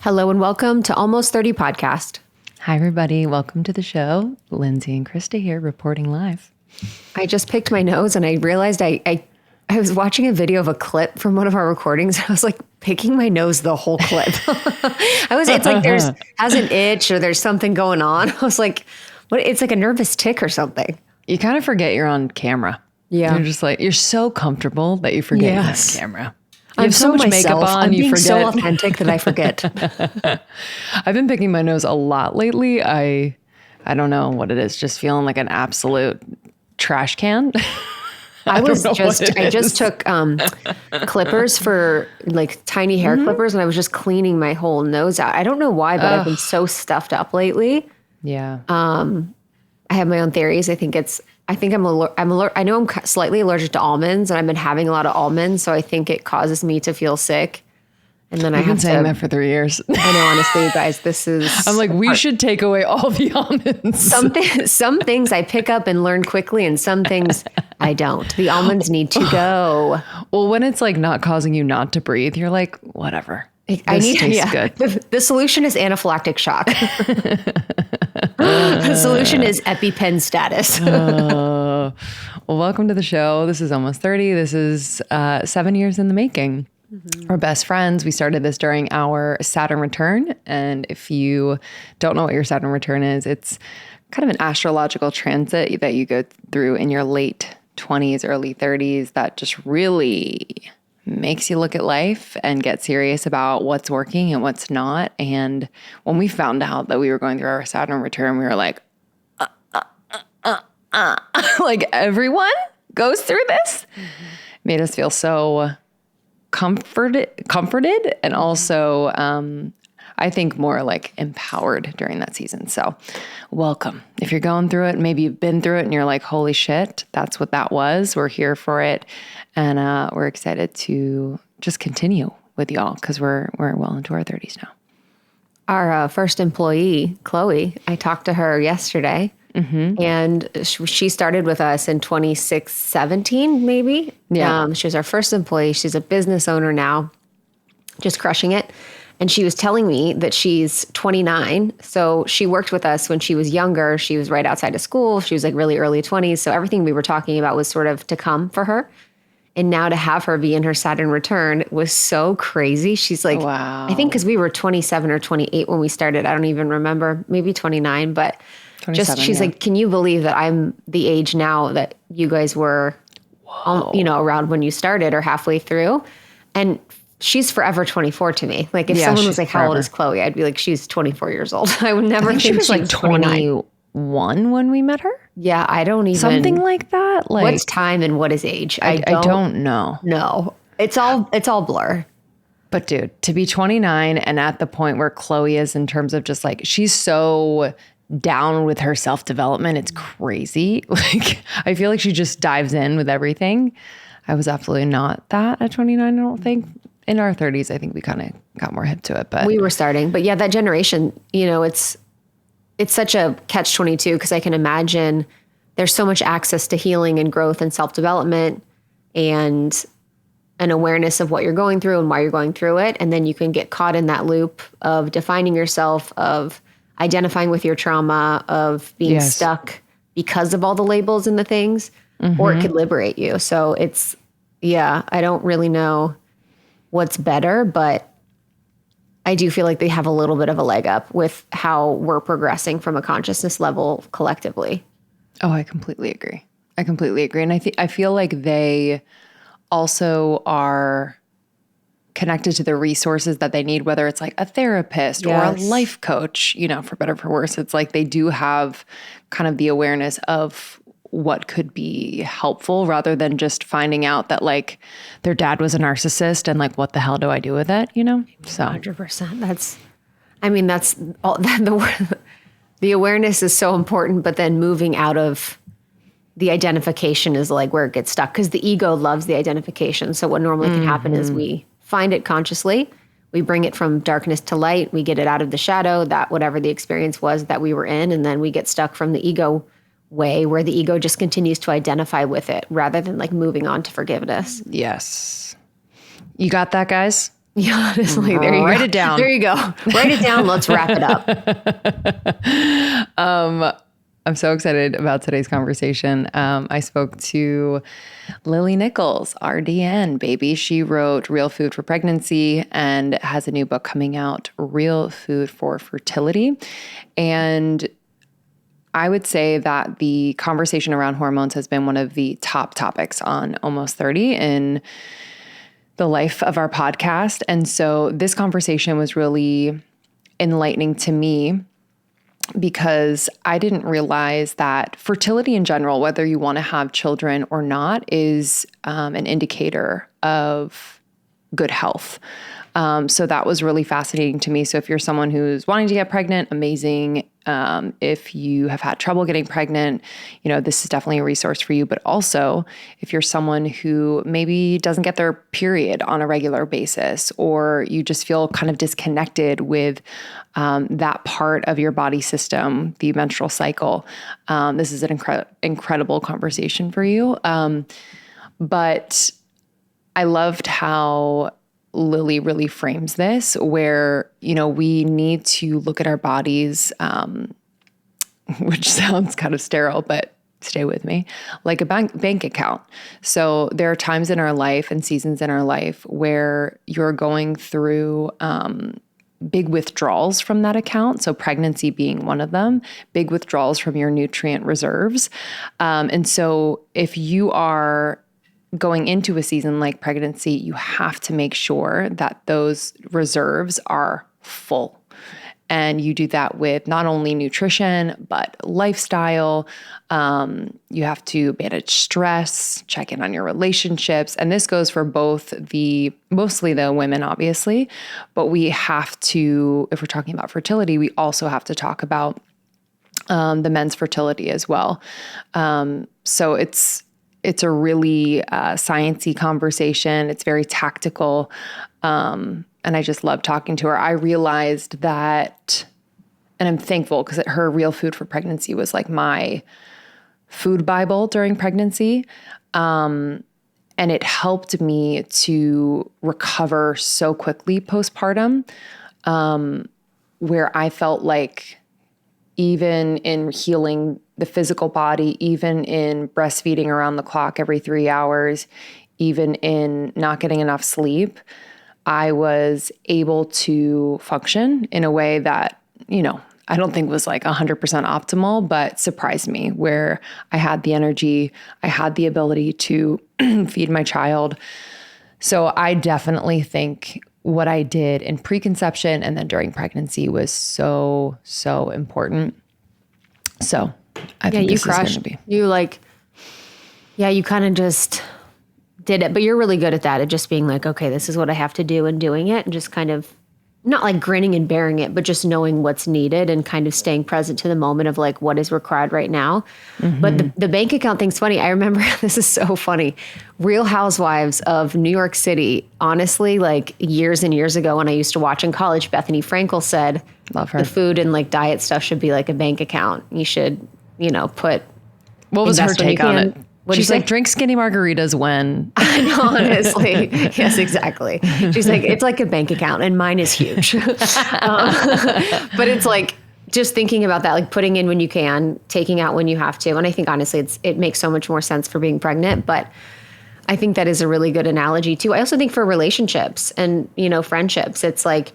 Hello and welcome to Almost 30 Podcast. Hi, everybody. Welcome to the show. Lindsey and Krista here reporting live. I just picked my nose and I realized I was watching a video of a clip from one of our recordings. I was like picking my nose the whole clip. It's like has an itch or there's something going on. I was like, what? It's like a nervous tick or something. You kind of forget you're on camera. Yeah. You're just like, you're so comfortable that you forget you're on camera. You I'm have so much makeup on, I'm you being forget. so authentic that I forget. I've been picking my nose a lot lately. I don't know what it is. Just feeling like an absolute trash can. I just took clippers for like tiny hair clippers and I was just cleaning my whole nose out. I don't know why, but I've been so stuffed up lately. Yeah. I have my own theories. I know I'm slightly allergic to almonds and I've been having a lot of almonds. So I think it causes me to feel sick. And then I've been saying that for 3 years. I know, honestly, you guys, I'm like, we should take away all the almonds. Some things I pick up and learn quickly and some things I don't. The almonds need to go. Well, when it's like not causing you not to breathe, you're like, whatever. Tastes good. The solution is anaphylactic shock. The solution is EpiPen status. Well, welcome to the show. This is Almost 30. This is 7 years in the making. Mm-hmm. We're best friends. We started this during our Saturn return. And if you don't know what your Saturn return is, it's kind of an astrological transit that you go through in your late 20s, early 30s that just really makes you look at life and get serious about what's working and what's not. And when we found out that we were going through our Saturn return, we were like, like everyone goes through this. Mm-hmm. Made us feel so comforted and also, I think more like empowered during that season. So welcome. If you're going through it, maybe you've been through it and you're like, holy shit, that's what that was. We're here for it. And we're excited to just continue with y'all because we're well into our 30s now. Our first employee, Chloe, I talked to her yesterday. Mm-hmm. And she started with us in 2017, maybe. Yeah. She was our first employee. She's a business owner now, just crushing it. And she was telling me that she's 29. So she worked with us when she was younger. She was right outside of school. She was like really early 20s. So everything we were talking about was sort of to come for her. And now to have her be in her Saturn return was so crazy. She's like, wow. I think because we were 27 or 28 when we started. I don't even remember, maybe 29, but she's like, can you believe that I'm the age now that you guys were, around when you started or halfway through? And she's forever 24 to me. Like if someone was like, how old is Chloe? I'd be like, she's 24 years old. I would never think she was like 21 when we met her. Yeah, I don't even. Something like that. Like, what's time and what is age? I don't know. No, it's all blur. But dude, to be 29 and at the point where Chloe is in terms of just like, she's so down with her self-development. It's crazy. Like, I feel like she just dives in with everything. I was absolutely not that at 29, I don't think. In our 30s, I think we kind of got more hip to it. But we were starting. But yeah, that generation, it's such a catch-22 because I can imagine there's so much access to healing and growth and self-development and an awareness of what you're going through and why you're going through it. And then you can get caught in that loop of defining yourself, of identifying with your trauma, of being stuck because of all the labels and the things, or it could liberate you. So I don't really know what's better, but I do feel like they have a little bit of a leg up with how we're progressing from a consciousness level collectively. Oh, I completely agree. And I feel like they also are connected to the resources that they need, whether it's like a therapist or a life coach, for better or for worse. It's like they do have kind of the awareness of what could be helpful rather than just finding out that like their dad was a narcissist and like, what the hell do I do with it? So 100%. That's all the awareness is so important, but then moving out of the identification is like where it gets stuck because the ego loves the identification. So what normally can happen is we find it consciously. We bring it from darkness to light. We get it out of the shadow, that whatever the experience was that we were in. And then we get stuck from the ego way where the ego just continues to identify with it rather than like moving on to forgiveness. Yes. You got that, guys? Yeah, honestly, there you Write go. it down. There you go. Write it down. Let's wrap it up. I'm so excited about today's conversation. I spoke to Lily Nichols, RDN, baby. She wrote Real Food for Pregnancy and has a new book coming out, Real Food for Fertility. And I would say that the conversation around hormones has been one of the top topics on Almost 30 in the life of our podcast. And so this conversation was really enlightening to me because I didn't realize that fertility in general, whether you want to have children or not, is an indicator of good health. So that was really fascinating to me. So if you're someone who's wanting to get pregnant, amazing. If you have had trouble getting pregnant, this is definitely a resource for you. But also, if you're someone who maybe doesn't get their period on a regular basis, or you just feel kind of disconnected with that part of your body system, the menstrual cycle, this is an incredible conversation for you. But I loved how Lily really frames this, where, we need to look at our bodies, which sounds kind of sterile, but stay with me, like a bank account. So there are times in our life and seasons in our life where you're going through big withdrawals from that account. So pregnancy being one of them, big withdrawals from your nutrient reserves. And so if you are going into a season like pregnancy, you have to make sure that those reserves are full. And you do that with not only nutrition, but lifestyle. You have to manage stress, check in on your relationships. And this goes for mostly the women, obviously, but we have to, if we're talking about fertility, we also have to talk about the men's fertility as well. So it's a really sciencey conversation. It's very tactical. And I just love talking to her. I realized that, and I'm thankful because her Real Food for Pregnancy was like my food Bible during pregnancy. And it helped me to recover so quickly postpartum, where I felt like even in healing the physical body, even in breastfeeding around the clock every 3 hours, even in not getting enough sleep, I was able to function in a way that, I don't think was like 100% optimal, but surprised me, where I had the energy, I had the ability to feed my child. So I definitely think what I did in preconception and then during pregnancy was so, so important. So I think you this crushed. is going to be. You kind of just did it, but you're really good at that, at just being like, okay, this is what I have to do and doing it, and just kind of not like grinning and bearing it, but just knowing what's needed and kind of staying present to the moment of like what is required right now. Mm-hmm. But the bank account thing's funny. I remember, this is so funny. Real Housewives of New York City, honestly, like years and years ago when I used to watch in college, Bethany Frankel said, love her, the food and like diet stuff should be like a bank account. You should, put. What was her take on it? She's like, say? drink skinny margaritas when. I know, honestly. Yes, exactly. She's like, it's like a bank account and mine is huge. But it's like just thinking about that, like putting in when you can, taking out when you have to. And I think honestly, it makes so much more sense for being pregnant. But I think that is a really good analogy too. I also think for relationships and, friendships, it's like,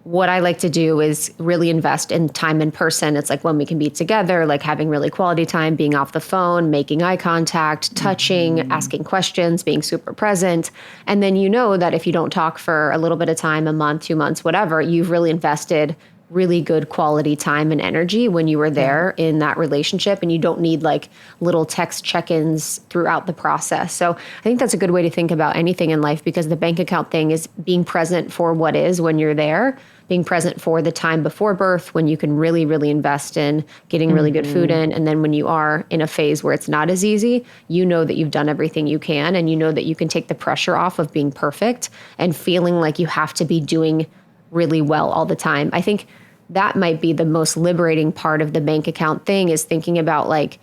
what I like to do is really invest in time in person. It's like when we can be together, like having really quality time, being off the phone, making eye contact, touching, asking questions, being super present. And then that if you don't talk for a little bit of time, a month, 2 months, whatever, you've really invested really good quality time and energy when you were there in that relationship, and you don't need like little text check-ins throughout the process. So I think that's a good way to think about anything in life, because the bank account thing is being present for what is when you're there, being present for the time before birth when you can really, really invest in getting really good food in. And then when you are in a phase where it's not as easy, that you've done everything you can, and that you can take the pressure off of being perfect and feeling like you have to be doing really well all the time. I think that might be the most liberating part of the bank account thing, is thinking about like,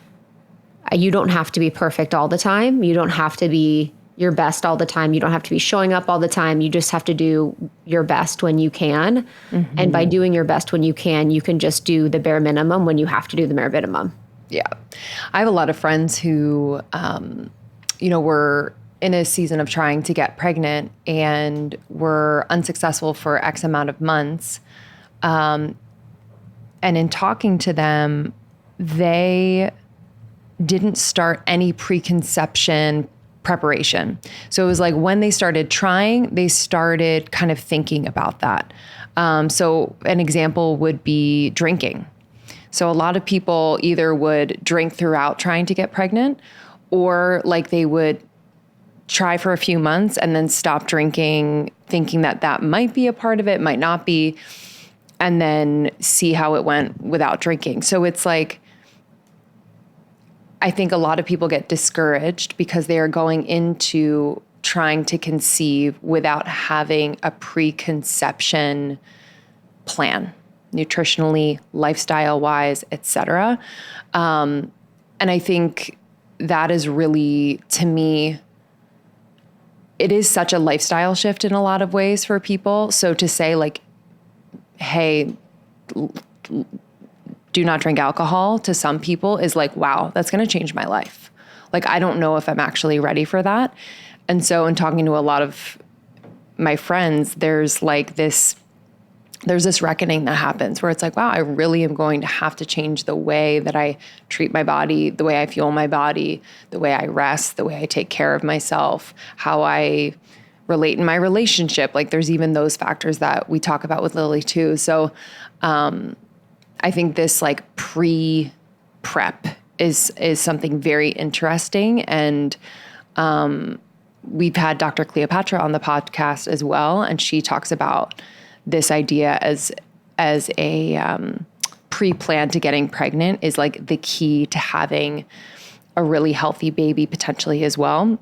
you don't have to be perfect all the time. You don't have to be your best all the time. You don't have to be showing up all the time. You just have to do your best when you can. And by doing your best when you can just do the bare minimum when you have to do the bare minimum. Yeah. I have a lot of friends who, were in a season of trying to get pregnant and were unsuccessful for X amount of months. And in talking to them, they didn't start any preconception preparation. So it was like when they started trying, they started kind of thinking about that. So an example would be drinking. So a lot of people either would drink throughout trying to get pregnant, or like they would try for a few months and then stop drinking, thinking that that might be a part of it, might not be, and then see how it went without drinking. So it's like, I think a lot of people get discouraged because they are going into trying to conceive without having a preconception plan, nutritionally, lifestyle-wise, etc. And I think that is really, to me, it is such a lifestyle shift in a lot of ways for people. So to say like, hey, do not drink alcohol to some people is like, wow, that's going to change my life. Like, I don't know if I'm actually ready for that. And so in talking to a lot of my friends, there's this reckoning that happens where it's like, wow, I really am going to have to change the way that I treat my body, the way I fuel my body, the way I rest, the way I take care of myself, how I relate in my relationship. Like there's even those factors that we talk about with Lily too. So, I think this like pre-prep is something very interesting. And we've had Dr. Cleopatra on the podcast as well. And she talks about this idea as a pre-plan to getting pregnant is like the key to having a really healthy baby potentially as well.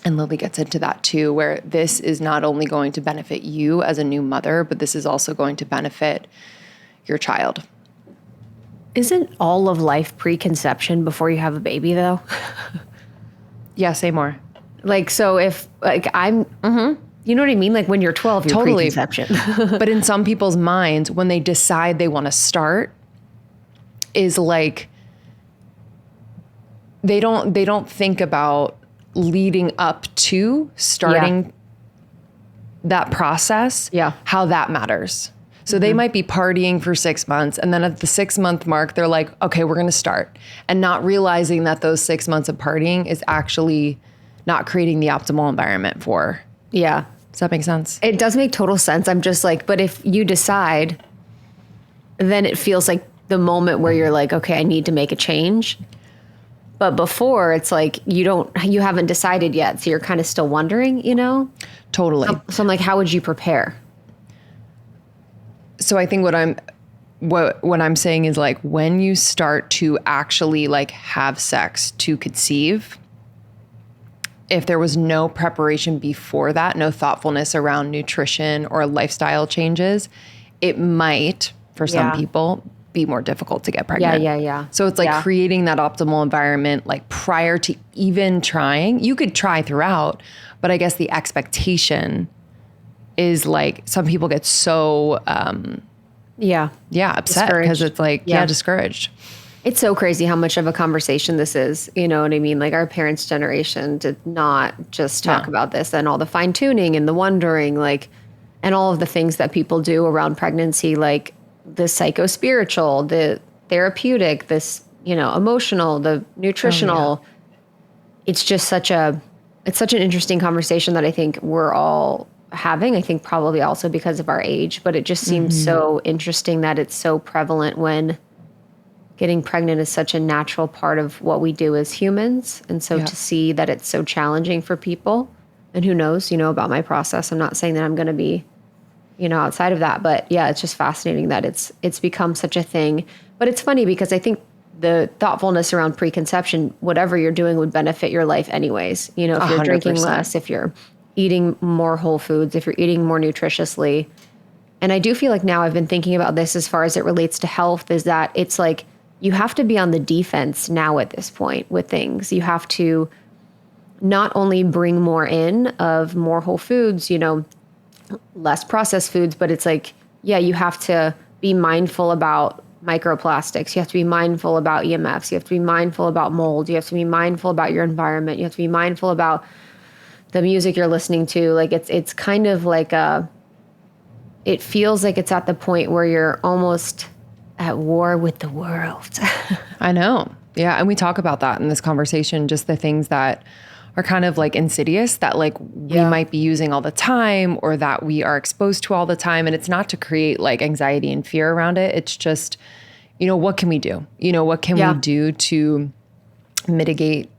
And Lily gets into that too, where this is not only going to benefit you as a new mother, but this is also going to benefit your child. Isn't all of life preconception before you have a baby though? Yeah, say more. Like, so if like you know what I mean? Like when you're 12, you're Totally. preconception. But in some people's minds, when they decide they want to start, is like, they don't think about leading up to starting that process, how that matters. So they might be partying for 6 months. And then at the 6-month mark, they're like, okay, we're going to start. And not realizing that those 6 months of partying is actually not creating the optimal environment for. Yeah. Does that make sense? It does make total sense. I'm just like, but if you decide, then it feels like the moment where you're like, okay, I need to make a change. But before it's like, you haven't decided yet. So you're kind of still wondering, you know? Totally. So I'm like, how would you prepare? So I think what I'm saying is like, when you start to actually like have sex to conceive, if there was no preparation before that, no thoughtfulness around nutrition or lifestyle changes, it might, for some people, be more difficult to get pregnant. Yeah. So it's like creating that optimal environment, like prior to even trying. You could try throughout, but I guess the expectation is like, some people get so, upset because it's like, discouraged. It's so crazy how much of a conversation this is. You know what I mean? Like our parents' generation did not just talk about this, and all the fine tuning and the wondering, like, and all of the things that people do around pregnancy, like the psycho-spiritual, the therapeutic, this, you know, emotional, the nutritional. It's just such an interesting conversation that I think we're all having. I think probably also because of our age, but it just seems so interesting that it's so prevalent when getting pregnant is such a natural part of what we do as humans. And so to see that it's so challenging for people, and who knows, you know, about my process. I'm not saying that I'm going to be, you know, outside of that, but yeah, it's just fascinating that it's become such a thing. But it's funny because I think the thoughtfulness around preconception, whatever you're doing would benefit your life anyways. You know, if you're 100%. Drinking less, if you're eating more whole foods, if you're eating more nutritiously. And I do feel like now I've been thinking about this as far as it relates to health, is that it's like you have to be on the defense now at this point with things. You have to not only bring more in of more whole foods, less processed foods, but it's like, yeah, you have to be mindful about microplastics. You have to be mindful about EMFs. You have to be mindful about mold. You have to be mindful about your environment. You have to be mindful about the music you're listening to. Like it's kind of like it feels like it's at the point where you're almost at war with the world. I know. Yeah. And we talk about that in this conversation, just the things that are kind of like insidious that like we might be using all the time or that we are exposed to all the time. And it's not to create like anxiety and fear around it. It's just, what can we do? What can we do to mitigate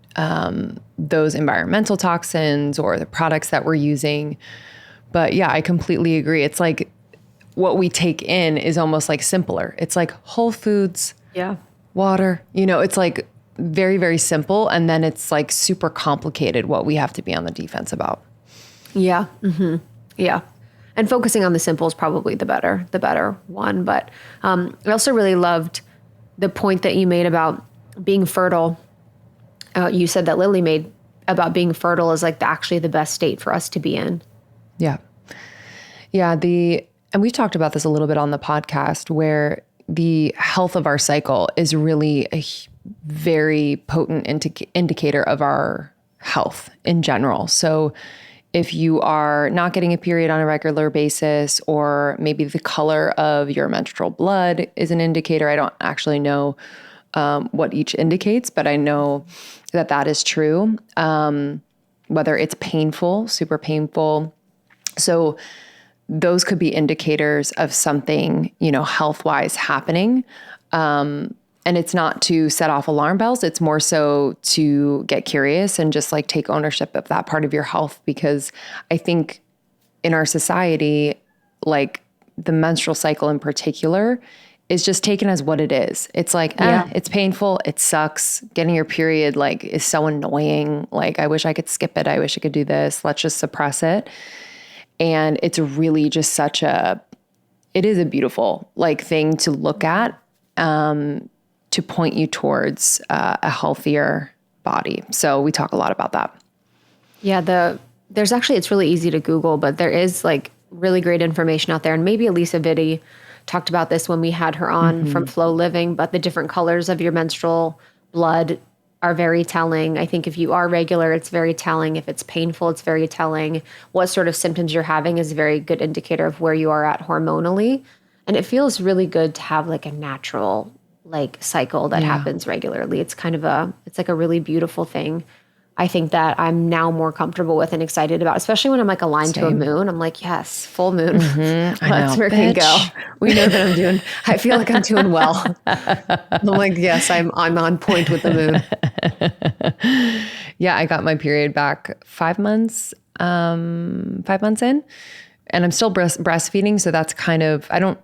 those environmental toxins or the products that we're using? But yeah, I completely agree. It's like what we take in is almost like simpler. It's like whole foods, water, it's like very, very simple. And then it's like super complicated what we have to be on the defense about. Yeah. Mm-hmm. Yeah. And focusing on the simple is probably the better one. But I also really loved the point that you made about being fertile. You said that Lily made about being fertile is like actually the best state for us to be in. Yeah. Yeah. And we've talked about this a little bit on the podcast where the health of our cycle is really a very potent indicator of our health in general. So if you are not getting a period on a regular basis, or maybe the color of your menstrual blood is an indicator, I don't actually know what each indicates, but I know that is true. Whether it's painful, super painful. So those could be indicators of something, health-wise happening. And it's not to set off alarm bells. It's more so to get curious and just like take ownership of that part of your health. Because I think in our society, like the menstrual cycle in particular is just taken as what it is. It's like, it's painful. It sucks. Getting your period like is so annoying. Like, I wish I could skip it. I wish I could do this. Let's just suppress it. And it's really just it is a beautiful like thing to look at, to point you towards a healthier body. So we talk a lot about that. Yeah. There's actually, it's really easy to Google, but there is like really great information out there. And maybe Elisa Vitti talked about this when we had her on from Flow Living, but the different colors of your menstrual blood are very telling. I think if you are regular, it's very telling. If it's painful, it's very telling. What sort of symptoms you're having is a very good indicator of where you are at hormonally. And it feels really good to have like a natural like cycle that happens regularly. It's it's like a really beautiful thing. I think that I'm now more comfortable with and excited about, especially when I'm like aligned to a moon. I'm like, yes, full moon. Let's freaking go. We know that I feel like I'm doing well. I'm like, yes, I'm on point with the moon. Yeah, I got my period back 5 months in, and I'm still breastfeeding. So that's kind of, I don't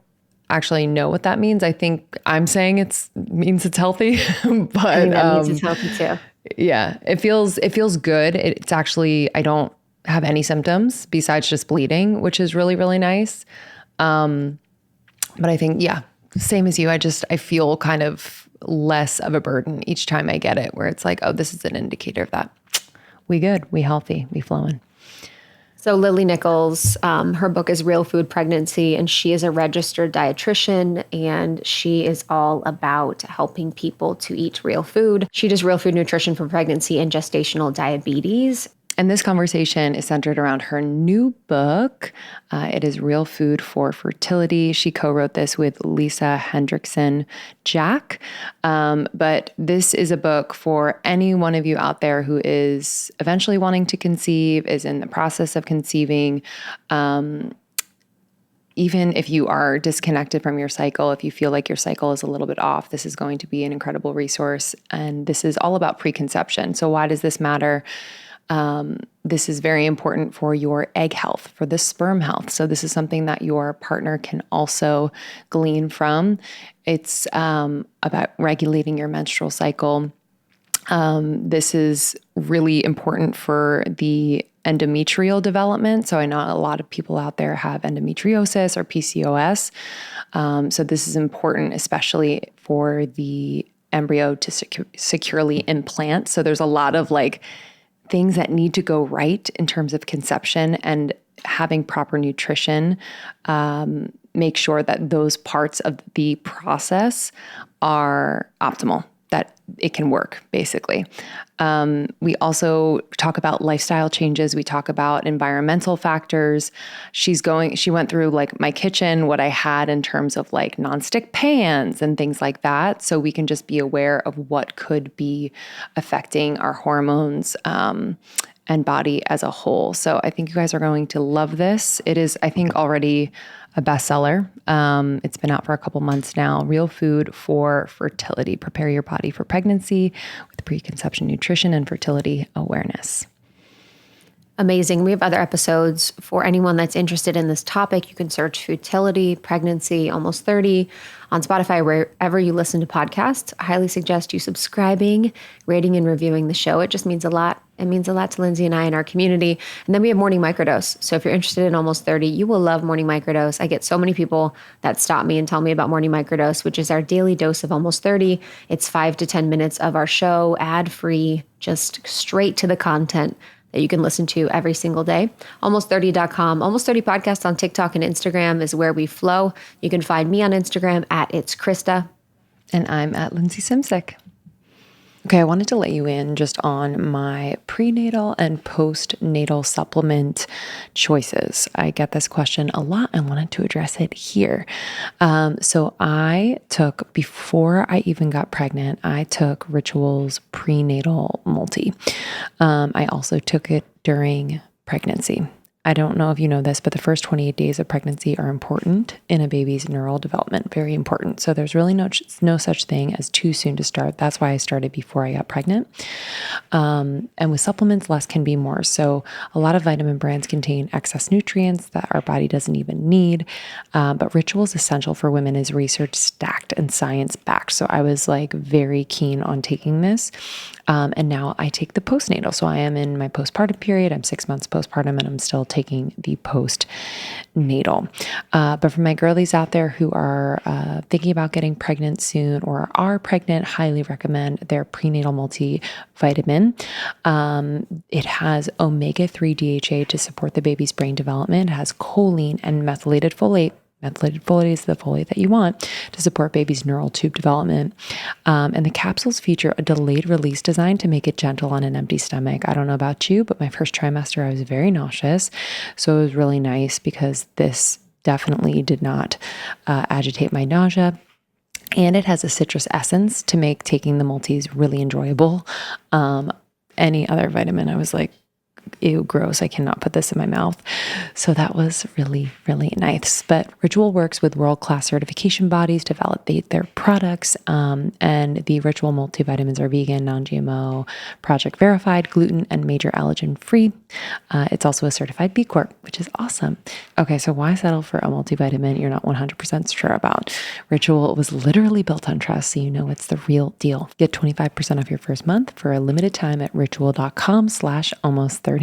actually know what that means. I think I'm saying means it's healthy, but I think that means it's healthy too. Yeah, it feels good. It's actually, I don't have any symptoms besides just bleeding, which is really, really nice. But I think, same as you. I feel kind of less of a burden each time I get it, where it's like, oh, this is an indicator of that. We good, we healthy, we flowing. So Lily Nichols, her book is Real Food Pregnancy, and she is a registered dietitian, and she is all about helping people to eat real food. She does real food nutrition for pregnancy and gestational diabetes. And this conversation is centered around her new book. It is Real Food for Fertility. She co-wrote this with Lisa Hendrickson Jack. But this is a book for any one of you out there who is eventually wanting to conceive, is in the process of conceiving. Even if you are disconnected from your cycle, if you feel like your cycle is a little bit off, this is going to be an incredible resource. And this is all about preconception. So why does this matter? This is very important for your egg health, for the sperm health. So this is something that your partner can also glean from. It's about regulating your menstrual cycle. This is really important for the endometrial development. So I know a lot of people out there have endometriosis or PCOS. So this is important, especially for the embryo to securely implant. So there's a lot of like things that need to go right in terms of conception and having proper nutrition, make sure that those parts of the process are optimal, that it can work, basically. We also talk about lifestyle changes. We talk about environmental factors. She went through like my kitchen, what I had in terms of like nonstick pans and things like that. So we can just be aware of what could be affecting our hormones, and body as a whole. So I think you guys are going to love this. It is, I think, already a bestseller. It's been out for a couple months now. Real food for fertility. Prepare your body for pregnancy with preconception nutrition and fertility awareness. Amazing. We have other episodes for anyone that's interested in this topic. You can search fertility, pregnancy, almost 30 on Spotify, wherever you listen to podcasts. I highly suggest you subscribing, rating, and reviewing the show. It just means a lot. It means a lot to Lindsey and I and our community. And then we have Morning Microdose. So if you're interested in almost 30, you will love Morning Microdose. I get so many people that stop me and tell me about Morning Microdose, which is our daily dose of almost 30. It's 5 to 10 minutes of our show, ad-free, just straight to the content that you can listen to every single day. Almost30.com, Almost 30 Podcasts on TikTok and Instagram is where we flow. You can find me on Instagram at It's Krista. And I'm at Lindsey Simsick. Okay, I wanted to let you in just on my prenatal and postnatal supplement choices. I get this question a lot. I wanted to address it here. So I took, before I even got pregnant, I took Ritual's prenatal multi. I also took it during pregnancy. I don't know if you know this, but the first 28 days of pregnancy are important in a baby's neural development, very important. So there's really no such thing as too soon to start. That's why I started before I got pregnant. And with supplements, less can be more. So a lot of vitamin brands contain excess nutrients that our body doesn't even need. But Ritual is essential for women, is research stacked and science backed. So I was like very keen on taking this. And now I take the postnatal. So I am in my postpartum period. I'm 6 months postpartum and I'm still taking the postnatal. But for my girlies out there who are thinking about getting pregnant soon or are pregnant, highly recommend their prenatal multivitamin. It has omega-3 DHA to support the baby's brain development. It has choline and methylated folate. Methylated folate is the folate that you want to support baby's neural tube development. And the capsules feature a delayed release design to make it gentle on an empty stomach. I don't know about you, but my first trimester, I was very nauseous. So it was really nice because this definitely did not agitate my nausea. And it has a citrus essence to make taking the multis really enjoyable. Any other vitamin, I was like, ew, gross, I cannot put this in my mouth. So that was really, really nice. But Ritual works with world-class certification bodies to validate their products. And the Ritual multivitamins are vegan, non-GMO, project verified, gluten and major allergen free. It's also a certified B Corp, which is awesome. Okay, so why settle for a multivitamin you're not 100% sure about? Ritual was literally built on trust, so you know it's the real deal. Get 25% off your first month for a limited time at ritual.com/almost30.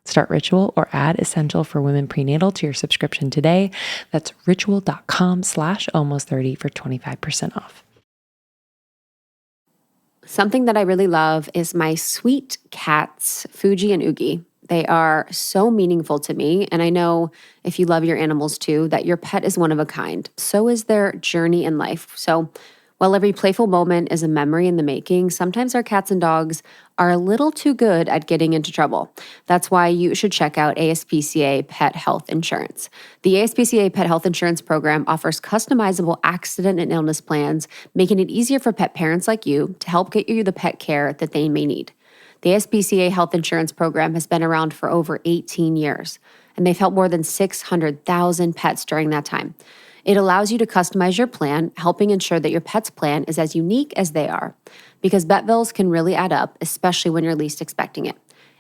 Start Ritual or add Essential for Women Prenatal to your subscription today. That's ritual.com/almost30 for 25% off. Something that I really love is my sweet cats, Fuji and Oogie. They are so meaningful to me. And I know if you love your animals too, that your pet is one of a kind. So is their journey in life. So while every playful moment is a memory in the making, sometimes our cats and dogs are a little too good at getting into trouble. That's why you should check out ASPCA Pet Health Insurance. The ASPCA Pet Health Insurance Program offers customizable accident and illness plans, making it easier for pet parents like you to help get you the pet care that they may need. The ASPCA Health Insurance Program has been around for over 18 years, and they've helped more than 600,000 pets during that time. It allows you to customize your plan, helping ensure that your pet's plan is as unique as they are, because vet bills can really add up, especially when you're least expecting it.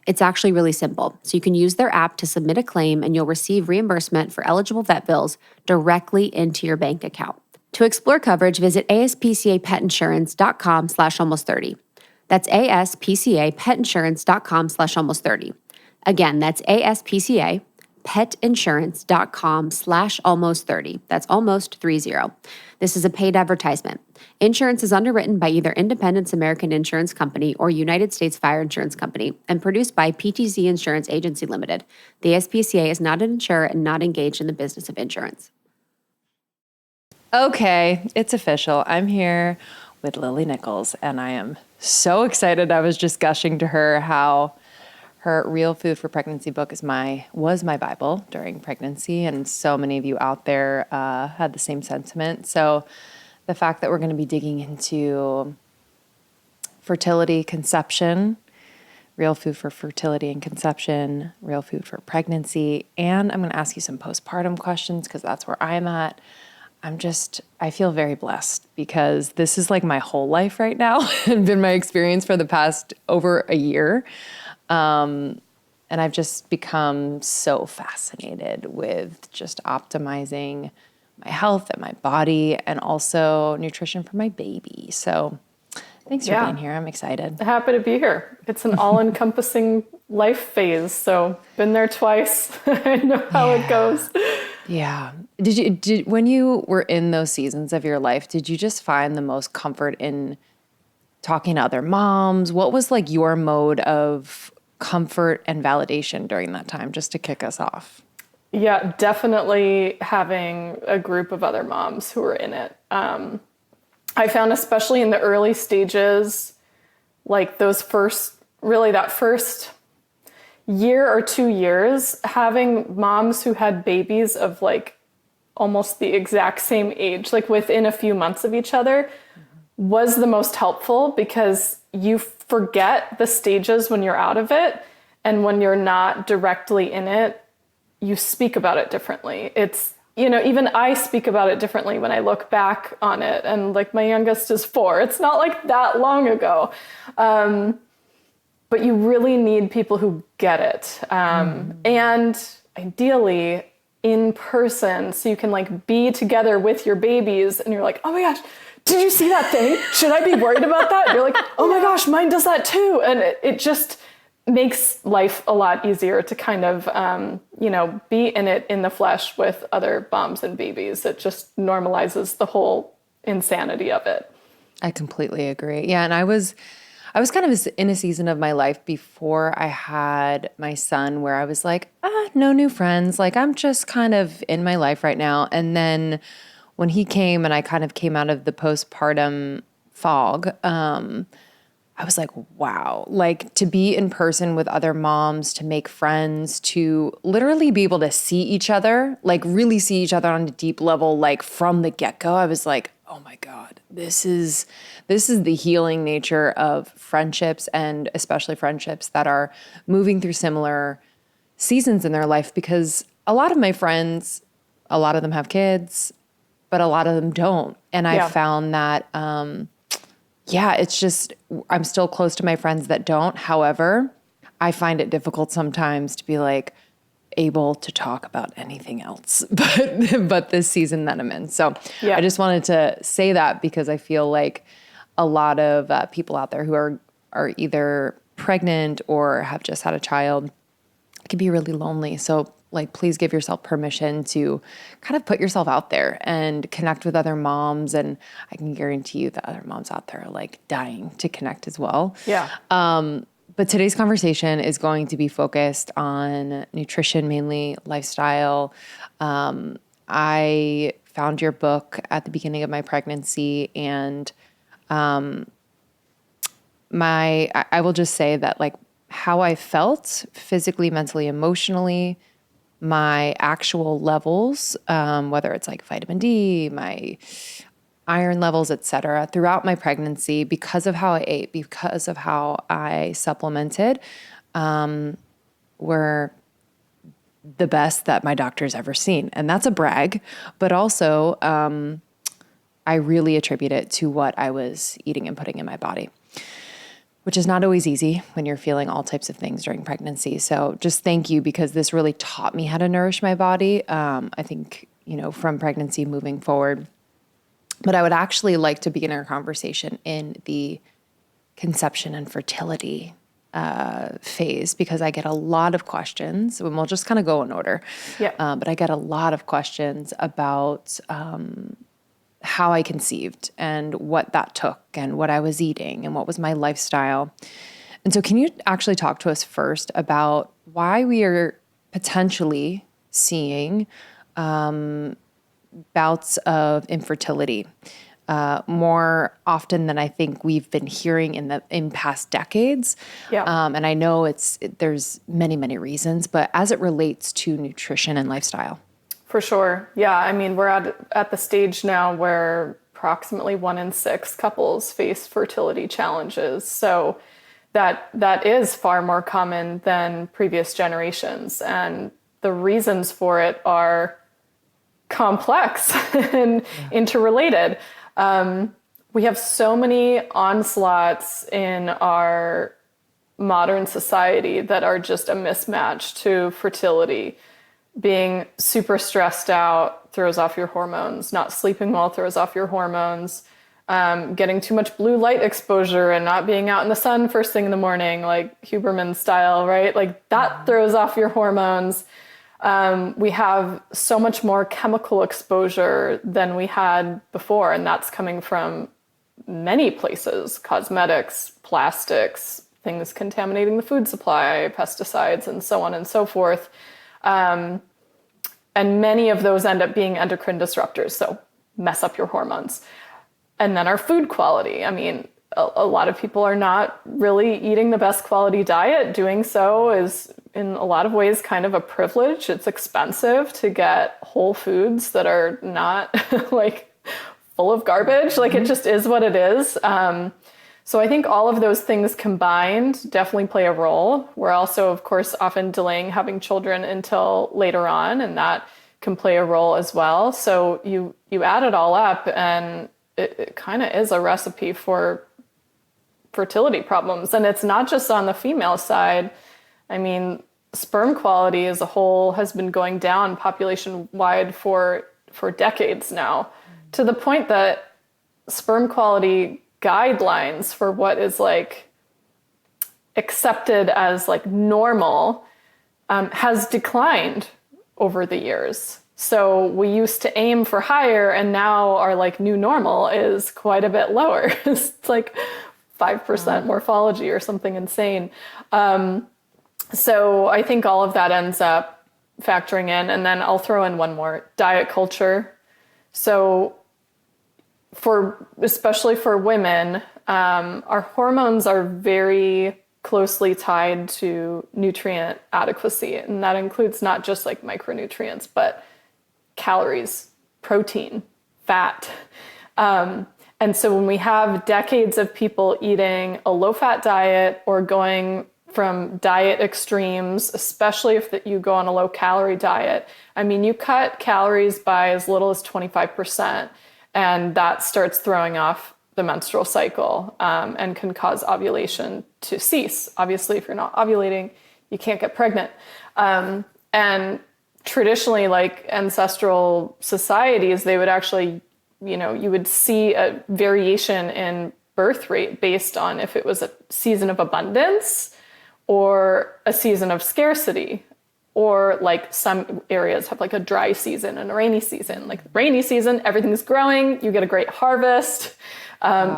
It's actually really simple. So you can use their app to submit a claim and you'll receive reimbursement for eligible vet bills directly into your bank account. To explore coverage, visit aspcapetinsurance.com/almost30. That's aspcapetinsurance.com/almost30. Again, that's aspca petinsurance.com/almost30. That's almost 30. This is a paid advertisement. Insurance is underwritten by either Independence American Insurance Company or United States Fire Insurance Company and produced by PTC Insurance Agency Limited. The SPCA is not an insurer and not engaged in the business of insurance. Okay, it's official. I'm here with Lily Nichols, and I am so excited. I was just gushing to her how her Real Food for Pregnancy book was my Bible during pregnancy, and so many of you out there had the same sentiment. So the fact that we're going to be digging into fertility, conception, real food for fertility and conception, real food for pregnancy, and I'm going to ask you some postpartum questions because that's where I'm at. I feel very blessed because this is like my whole life right now and been my experience for the past over a year. And I've just become so fascinated with just optimizing my health and my body and also nutrition for my baby. So thanks for being here. I'm excited. Happy to be here. It's an all-encompassing life phase. So been there twice. I know how it goes. Yeah. When you were in those seasons of your life, did you just find the most comfort in talking to other moms? What was like your mode of comfort and validation during that time, just to kick us off? Yeah, definitely having a group of other moms who were in it. I found especially in the early stages, like that first year or 2 years, having moms who had babies of like almost the exact same age, like within a few months of each other, was the most helpful because you forget the stages when you're out of it. And when you're not directly in it, you speak about it differently. It's, even I speak about it differently when I look back on it. And like my youngest is 4. It's not like that long ago. But you really need people who get it. And ideally in person, so you can like be together with your babies and you're like, oh my gosh, did you see that thing? Should I be worried about that? And you're like, oh my gosh, mine does that too. And it just makes life a lot easier to kind of, be in it in the flesh with other moms and babies. It just normalizes the whole insanity of it. I completely agree. Yeah. And I was kind of in a season of my life before I had my son where I was like, no new friends. Like I'm just kind of in my life right now. And then when he came and I kind of came out of the postpartum fog, I was like, wow, like to be in person with other moms, to make friends, to literally be able to see each other, like really see each other on a deep level, like from the get-go. I was like, oh my God, this is the healing nature of friendships, and especially friendships that are moving through similar seasons in their life, because a lot of my friends, a lot of them have kids, but a lot of them don't. And I found that, it's just, I'm still close to my friends that don't. However, I find it difficult sometimes to be like able to talk about anything else, but this season that I'm in. So I just wanted to say that because I feel like a lot of people out there who are either pregnant or have just had a child can be really lonely. So like, please give yourself permission to kind of put yourself out there and connect with other moms. And I can guarantee you that other moms out there are like dying to connect as well. Yeah. But today's conversation is going to be focused on nutrition, mainly lifestyle. I found your book at the beginning of my pregnancy, and I will just say that like how I felt physically, mentally, emotionally, my actual levels, whether it's like vitamin D, my iron levels, et cetera, throughout my pregnancy, because of how I ate, because of how I supplemented, were the best that my doctor's ever seen. And that's a brag, but also I really attribute it to what I was eating and putting in my body, which is not always easy when you're feeling all types of things during pregnancy. So just thank you, because this really taught me how to nourish my body. I think, from pregnancy moving forward. But I would actually like to begin our conversation in the conception and fertility phase, because I get a lot of questions, and we'll just kind of go in order. Yeah. But I get a lot of questions about how I conceived and what that took and what I was eating and what was my lifestyle. And so can you actually talk to us first about why we are potentially seeing bouts of infertility more often than I think we've been hearing in past decades? Yeah. And I know there's many reasons, but as it relates to nutrition and lifestyle. For sure. Yeah. I mean, we're at the stage now where approximately 1 in 6 couples face fertility challenges. So that is far more common than previous generations. And the reasons for it are complex and interrelated. We have so many onslaughts in our modern society that are just a mismatch to fertility. Being super stressed out throws off your hormones. Not sleeping well throws off your hormones. Getting too much blue light exposure and not being out in the sun first thing in the morning, like Huberman style, right? Like that throws off your hormones. We have so much more chemical exposure than we had before, and that's coming from many places: cosmetics, plastics, things contaminating the food supply, pesticides, and so on and so forth. And many of those end up being endocrine disruptors, so mess up your hormones. And then our food quality. I mean, a lot of people are not really eating the best quality diet. Doing so is, in a lot of ways, kind of a privilege. It's expensive to get whole foods that are not like full of garbage. Like it just is what it is. So I think all of those things combined definitely play a role. We're also, of course, often delaying having children until later on, and that can play a role as well. So you add it all up, and it kind of is a recipe for fertility problems. And it's not just on the female side. I mean, sperm quality as a whole has been going down population-wide for decades now, to the point that sperm quality guidelines for what is like accepted as like normal has declined over the years. So we used to aim for higher, and now our like new normal is quite a bit lower. It's like 5% morphology or something insane. So I think all of that ends up factoring in. And then I'll throw in one more: diet culture. So especially for women, our hormones are very closely tied to nutrient adequacy. And that includes not just like micronutrients, but calories, protein, fat. And so when we have decades of people eating a low-fat diet or going from diet extremes, especially if you go on a low-calorie diet, I mean, you cut calories by as little as 25%, and that starts throwing off the menstrual cycle and can cause ovulation to cease. Obviously, if you're not ovulating, you can't get pregnant. And traditionally, like ancestral societies, they would actually, you would see a variation in birth rate based on if it was a season of abundance or a season of scarcity, or like some areas have like a dry season and a rainy season. Like rainy season, everything's growing, you get a great harvest,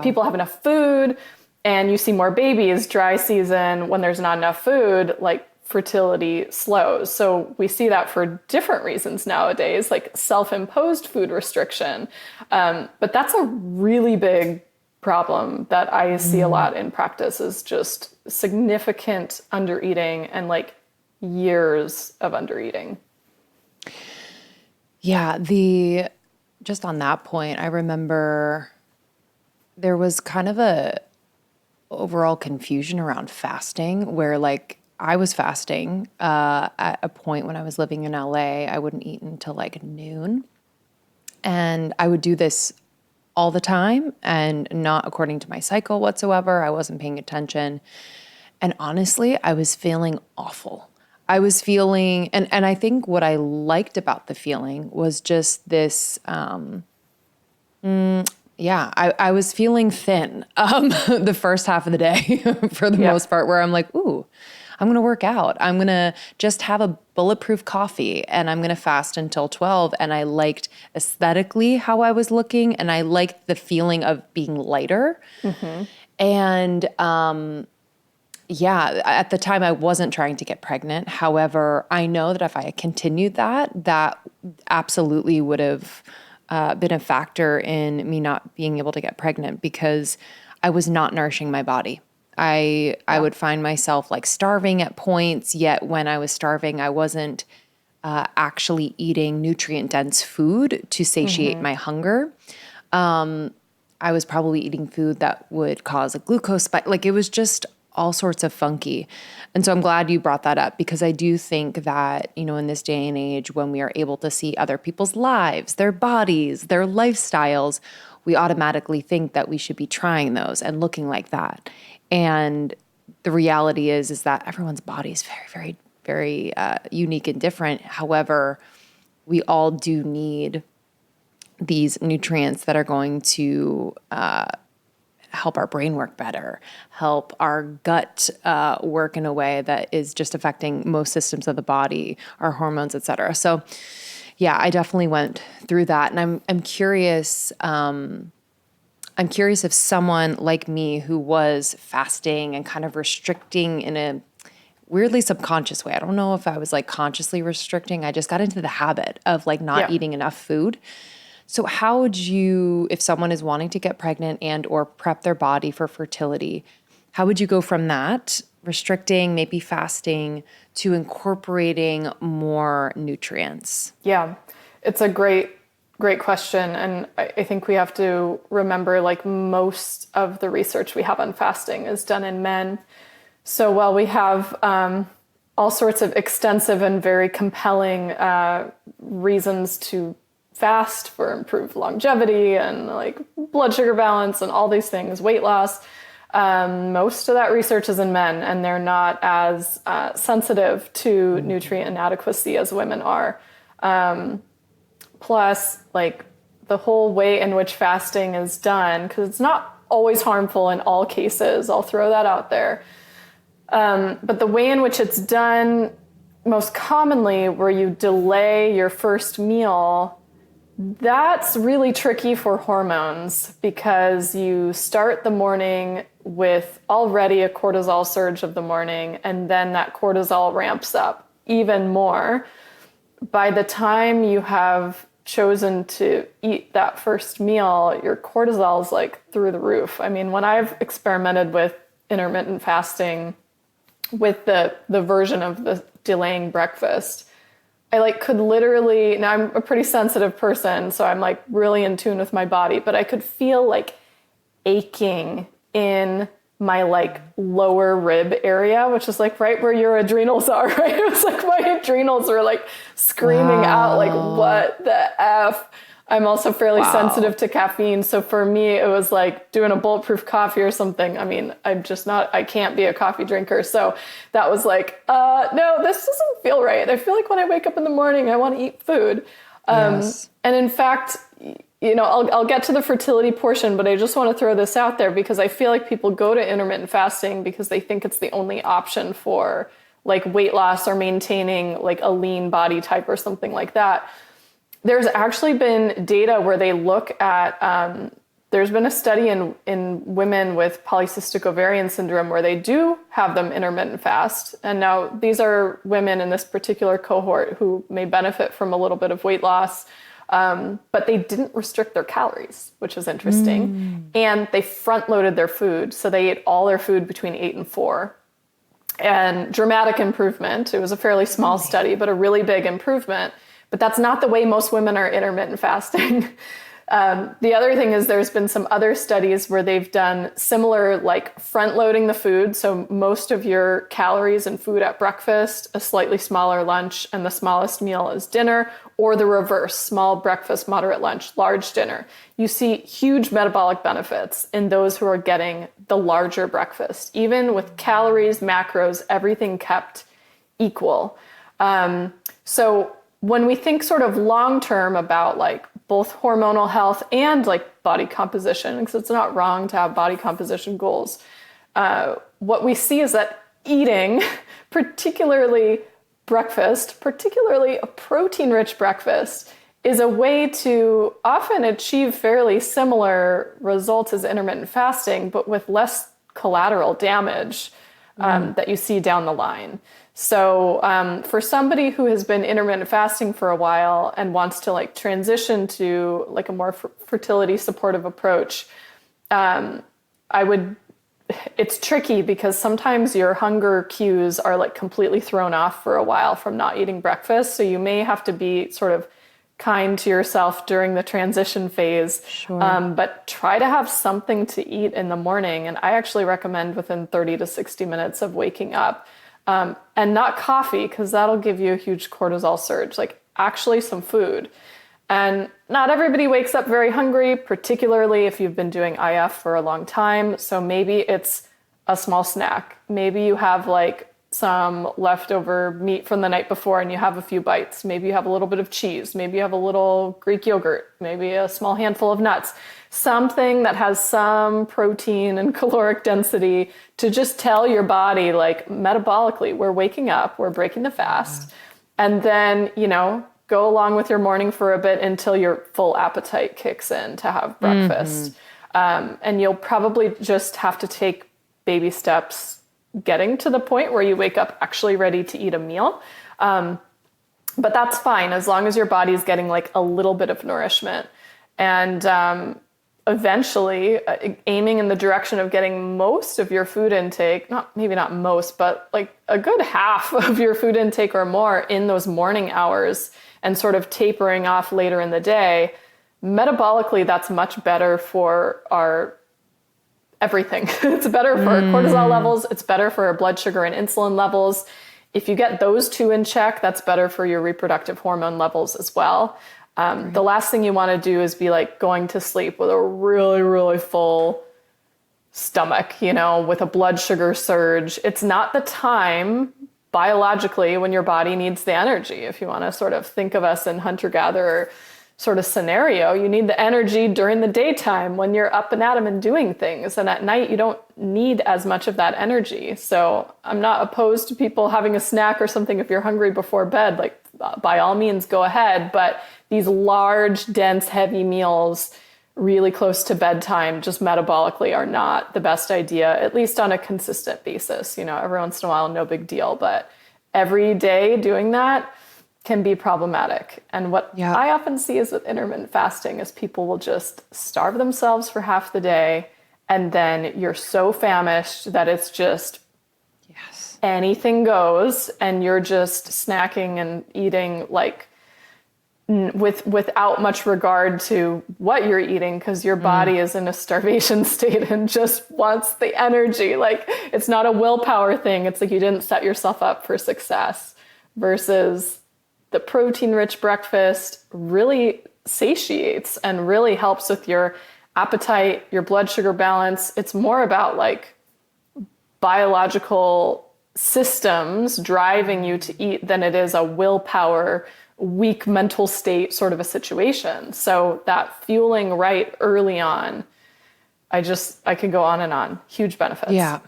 people have enough food, and you see more babies. Dry season, when there's not enough food, like fertility slows. So we see that for different reasons nowadays, like self-imposed food restriction. But that's a really big problem that I see a lot in practice, is just significant undereating and like years of undereating. Yeah, just on that point, I remember there was kind of a overall confusion around fasting, where like I was fasting at a point when I was living in LA. I wouldn't eat until like noon, and I would do this all the time and not according to my cycle whatsoever. I wasn't paying attention. And honestly, I was feeling awful. I was feeling, and I think what I liked about the feeling was just this, Yeah, I was feeling thin the first half of the day for the most part, where I'm like, ooh, I'm going to work out. I'm going to just have a bulletproof coffee and I'm going to fast until 12. And I liked aesthetically how I was looking, and I liked the feeling of being lighter. Mm-hmm. And at the time I wasn't trying to get pregnant. However, I know that if I had continued that absolutely would have been a factor in me not being able to get pregnant, because I was not nourishing my body. I would find myself like starving at points, yet when I was starving, I wasn't actually eating nutrient-dense food to satiate my hunger. I was probably eating food that would cause a glucose spike. Like, it was just all sorts of funky. And so I'm glad you brought that up, because I do think that, in this day and age, when we are able to see other people's lives, their bodies, their lifestyles, we automatically think that we should be trying those and looking like that. And the reality is that everyone's body is very, very, very unique and different. However, we all do need these nutrients that are going to help our brain work better, help our gut work in a way that is just affecting most systems of the body, our hormones, et cetera. So yeah, I definitely went through that. And I'm curious, I'm curious if someone like me who was fasting and kind of restricting in a weirdly subconscious way, I don't know if I was like consciously restricting, I just got into the habit of like not eating enough food. So how would you, if someone is wanting to get pregnant and or prep their body for fertility, how would you go from that, restricting, maybe fasting, to incorporating more nutrients? Yeah, it's a great question. And I think we have to remember, like, most of the research we have on fasting is done in men. So while we have all sorts of extensive and very compelling reasons to fast for improved longevity and like blood sugar balance and all these things, weight loss, most of that research is in men, and they're not as sensitive to nutrient inadequacy as women are. Plus, like, the whole way in which fasting is done, because it's not always harmful in all cases, I'll throw that out there. But the way in which it's done most commonly, where you delay your first meal, that's really tricky for hormones, because you start the morning with already a cortisol surge of the morning, and then that cortisol ramps up even more. By the time you have chosen to eat that first meal, your cortisol is like through the roof. I mean, when I've experimented with intermittent fasting with the version of the delaying breakfast, I like could literally, now I'm a pretty sensitive person, so I'm like really in tune with my body, but I could feel like aching in my like lower rib area, which is like right where your adrenals are, right? It was like my adrenals were like screaming out like, what the F? I'm also fairly sensitive to caffeine. So for me, it was like doing a bulletproof coffee or something. I mean, I can't be a coffee drinker. So that was like, no, this doesn't feel right. I feel like when I wake up in the morning, I want to eat food. Yes. And in fact, I'll get to the fertility portion, but I just want to throw this out there, because I feel like people go to intermittent fasting because they think it's the only option for like weight loss or maintaining like a lean body type or something like that. There's actually been data where they look at, there's been a study in women with polycystic ovarian syndrome where they do have them intermittent fast. And now these are women in this particular cohort who may benefit from a little bit of weight loss, but they didn't restrict their calories, which is interesting. And they front loaded their food. So they ate all their food between 8 and 4. And dramatic improvement. It was a fairly small study, but a really big improvement. But that's not the way most women are intermittent fasting. The other thing is there's been some other studies where they've done similar, like front loading the food. So most of your calories and food at breakfast, a slightly smaller lunch, and the smallest meal is dinner, or the reverse, small breakfast, moderate lunch, large dinner. You see huge metabolic benefits in those who are getting the larger breakfast, even with calories, macros, everything kept equal. So when we think sort of long-term about like both hormonal health and like body composition, because it's not wrong to have body composition goals. What we see is that eating, particularly breakfast, particularly a protein-rich breakfast, is a way to often achieve fairly similar results as intermittent fasting, but with less collateral damage that you see down the line. So for somebody who has been intermittent fasting for a while and wants to like transition to like a more fertility supportive approach, it's tricky because sometimes your hunger cues are like completely thrown off for a while from not eating breakfast. So you may have to be sort of kind to yourself during the transition phase, but try to have something to eat in the morning. And I actually recommend within 30 to 60 minutes of waking up, and not coffee, because that'll give you a huge cortisol surge, like actually some food. And not everybody wakes up very hungry, particularly if you've been doing IF for a long time. So maybe it's a small snack. Maybe you have like some leftover meat from the night before and you have a few bites. Maybe you have a little bit of cheese. Maybe you have a little Greek yogurt, maybe a small handful of nuts, something that has some protein and caloric density to just tell your body, like metabolically, we're waking up, we're breaking the fast. And then, go along with your morning for a bit until your full appetite kicks in to have breakfast. And you'll probably just have to take baby steps getting to the point where you wake up actually ready to eat a meal. But that's fine as long as your body's getting like a little bit of nourishment. And eventually aiming in the direction of getting most of your food intake, maybe not most, but like a good half of your food intake or more in those morning hours, and sort of tapering off later in the day. Metabolically, that's much better for our everything. It's better for our cortisol levels. It's better for our blood sugar and insulin levels. If you get those two in check, that's better for your reproductive hormone levels as well. The last thing you want to do is be like going to sleep with a really, really full stomach, with a blood sugar surge. It's not the time biologically when your body needs the energy. If you want to sort of think of us in hunter-gatherer sort of scenario, you need the energy during the daytime when you're up and at 'em and doing things. And at night, you don't need as much of that energy. So I'm not opposed to people having a snack or something if you're hungry before bed, like by all means, go ahead. But these large, dense, heavy meals really close to bedtime just metabolically are not the best idea, at least on a consistent basis. Every once in a while, no big deal. But every day doing that can be problematic. And what I often see is with intermittent fasting is people will just starve themselves for half the day, and then you're so famished that it's just anything goes, and you're just snacking and eating like without much regard to what you're eating, because your body is in a starvation state and just wants the energy. Like, it's not a willpower thing. It's like you didn't set yourself up for success, versus the protein-rich breakfast really satiates and really helps with your appetite, your blood sugar balance. It's more about like biological systems driving you to eat than it is a willpower, weak mental state sort of a situation. So that fueling right early on, I could go on and on. Huge benefits. Yeah.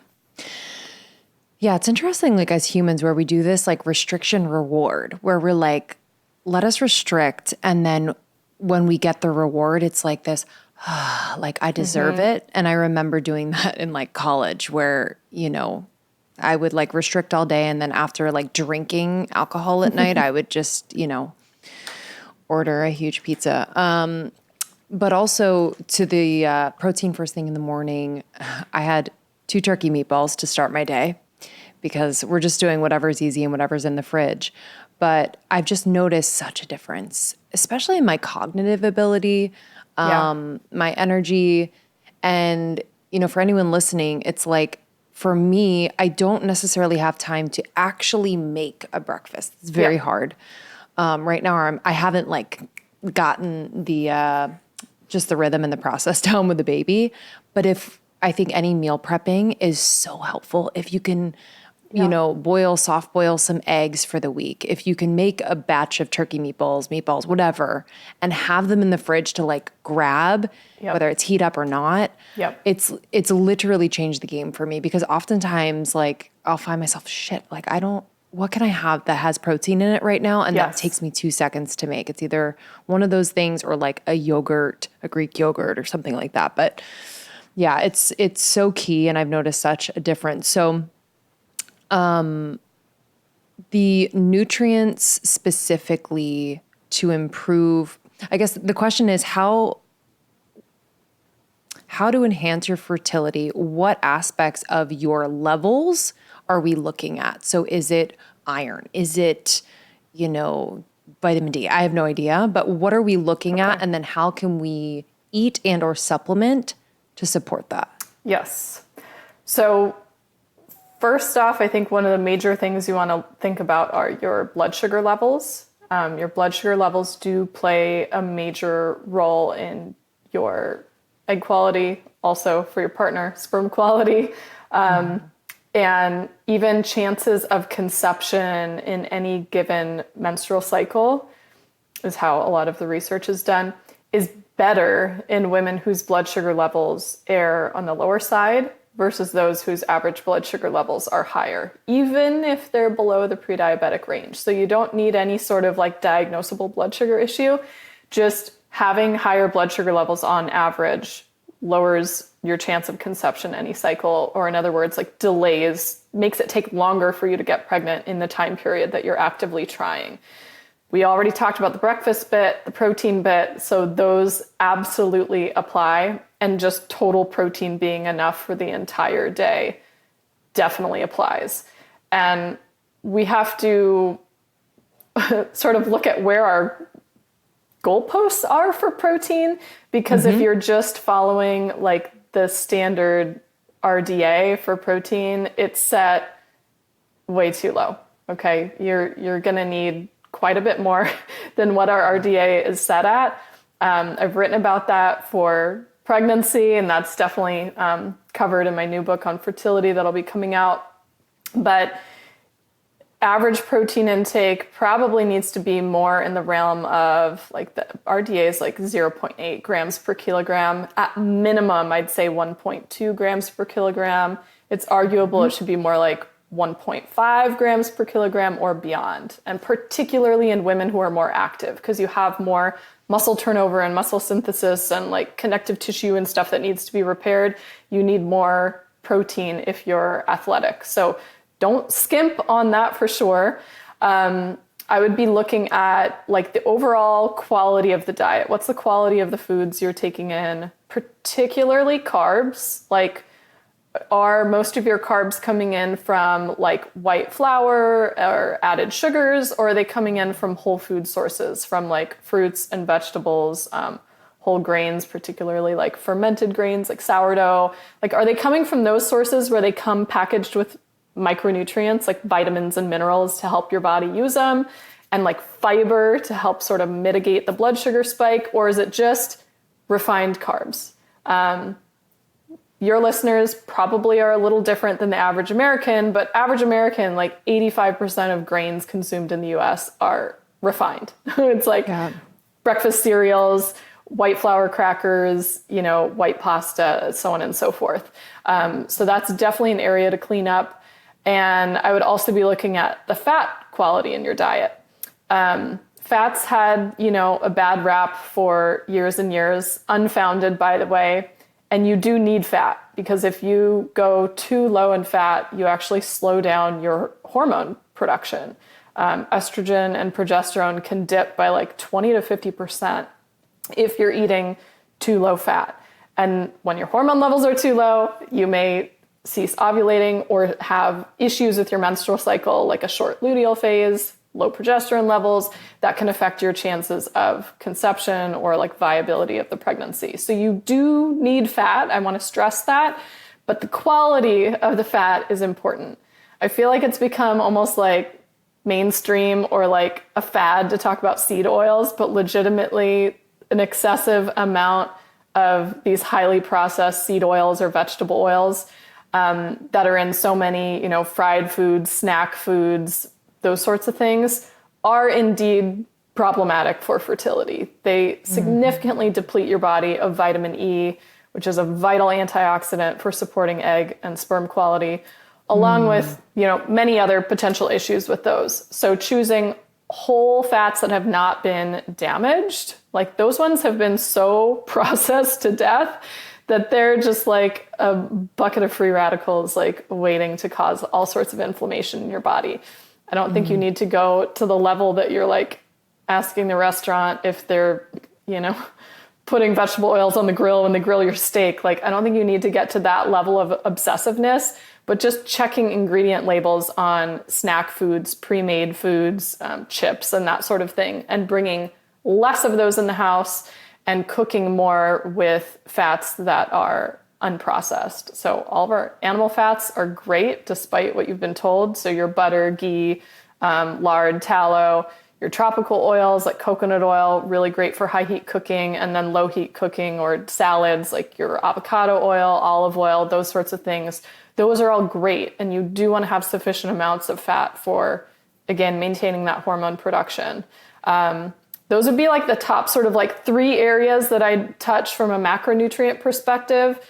Yeah, it's interesting, like as humans, where we do this like restriction reward, where we're like, let us restrict. And then when we get the reward, it's like this, like I deserve it. And I remember doing that in like college where, I would like restrict all day. And then after like drinking alcohol at night, I would just, order a huge pizza. But also to the protein first thing in the morning, I had 2 turkey meatballs to start my day, because we're just doing whatever's easy and whatever's in the fridge. But I've just noticed such a difference, especially in my cognitive ability, my energy. And, for anyone listening, it's like, for me, I don't necessarily have time to actually make a breakfast. It's very hard. Right now, I haven't like gotten the just the rhythm and the process down with the baby. But I think any meal prepping is so helpful if you can soft boil some eggs for the week. If you can make a batch of turkey meatballs, whatever, and have them in the fridge to like grab, whether it's heat up or not, it's literally changed the game for me, because oftentimes like I'll find myself, like what can I have that has protein in it right now? And that takes me 2 seconds to make. It's either one of those things or like a Greek yogurt or something like that. But yeah, it's so key. And I've noticed such a difference. So the nutrients specifically to improve, I guess the question is how to enhance your fertility. What aspects of your levels are we looking at? So is it iron? Is it, vitamin D? I have no idea, but what are we looking at? And then how can we eat and or supplement to support that? Yes. So first off, I think one of the major things you want to think about are your blood sugar levels. Your blood sugar levels do play a major role in your egg quality, also for your partner, sperm quality, and even chances of conception in any given menstrual cycle, is how a lot of the research is done, is better in women whose blood sugar levels err on the lower side versus those whose average blood sugar levels are higher, even if they're below the pre-diabetic range. So you don't need any sort of like diagnosable blood sugar issue. Just having higher blood sugar levels on average lowers your chance of conception any cycle, or in other words, like makes it take longer for you to get pregnant in the time period that you're actively trying. We already talked about the breakfast bit, the protein bit, so those absolutely apply, and just total protein being enough for the entire day definitely applies. And we have to sort of look at where our goalposts are for protein, because if you're just following like the standard RDA for protein, it's set way too low. Okay, you're gonna need quite a bit more than what our RDA is set at. I've written about that for pregnancy, and that's definitely covered in my new book on fertility that'll be coming out. But average protein intake probably needs to be more in the realm of like the RDA is like 0.8 grams per kilogram. At minimum, I'd say 1.2 grams per kilogram. It's arguable it should be more like 1.5 grams per kilogram or beyond. And particularly in women who are more active, because you have more muscle turnover and muscle synthesis and like connective tissue and stuff that needs to be repaired. You need more protein if you're athletic. So don't skimp on that for sure. I would be looking at like the overall quality of the diet. What's the quality of the foods you're taking in, particularly carbs? Like, are most of your carbs coming in from like white flour or added sugars, or are they coming in from whole food sources, from like fruits and vegetables, whole grains, particularly like fermented grains like sourdough? Like, are they coming from those sources where they come packaged with micronutrients like vitamins and minerals to help your body use them, and like fiber to help sort of mitigate the blood sugar spike? Or is it just refined carbs? Your listeners probably are a little different than the average American, but average American, like 85% of grains consumed in the US are refined. It's like breakfast cereals, white flour crackers, white pasta, so on and so forth. So that's definitely an area to clean up. And I would also be looking at the fat quality in your diet. Fats had, a bad rap for years and years, unfounded, by the way. And you do need fat, because if you go too low in fat, you actually slow down your hormone production. Estrogen and progesterone can dip by like 20 to 50% if you're eating too low fat. And when your hormone levels are too low, you may cease ovulating or have issues with your menstrual cycle, like a short luteal phase, low progesterone levels, that can affect your chances of conception or like viability of the pregnancy. So you do need fat. I want to stress that, but the quality of the fat is important. I feel like it's become almost like mainstream or like a fad to talk about seed oils, but legitimately an excessive amount of these highly processed seed oils or vegetable oils that are in so many, fried foods, snack foods, those sorts of things are indeed problematic for fertility. They significantly deplete your body of vitamin E, which is a vital antioxidant for supporting egg and sperm quality, along with, many other potential issues with those. So choosing whole fats that have not been damaged, like those ones have been so processed to death that they're just like a bucket of free radicals, like waiting to cause all sorts of inflammation in your body. I don't think you need to go to the level that you're like asking the restaurant if they're, putting vegetable oils on the grill when they grill your steak. Like, I don't think you need to get to that level of obsessiveness, but just checking ingredient labels on snack foods, pre-made foods, chips, and that sort of thing, and bringing less of those in the house and cooking more with fats that are unprocessed. So all of our animal fats are great, despite what you've been told. So your butter, ghee, lard, tallow, your tropical oils like coconut oil, really great for high heat cooking, and then low heat cooking or salads like your avocado oil, olive oil, those sorts of things. Those are all great. And you do want to have sufficient amounts of fat for, again, maintaining that hormone production. Those would be like the top sort of like 3 areas that I'd touch from a macronutrient perspective.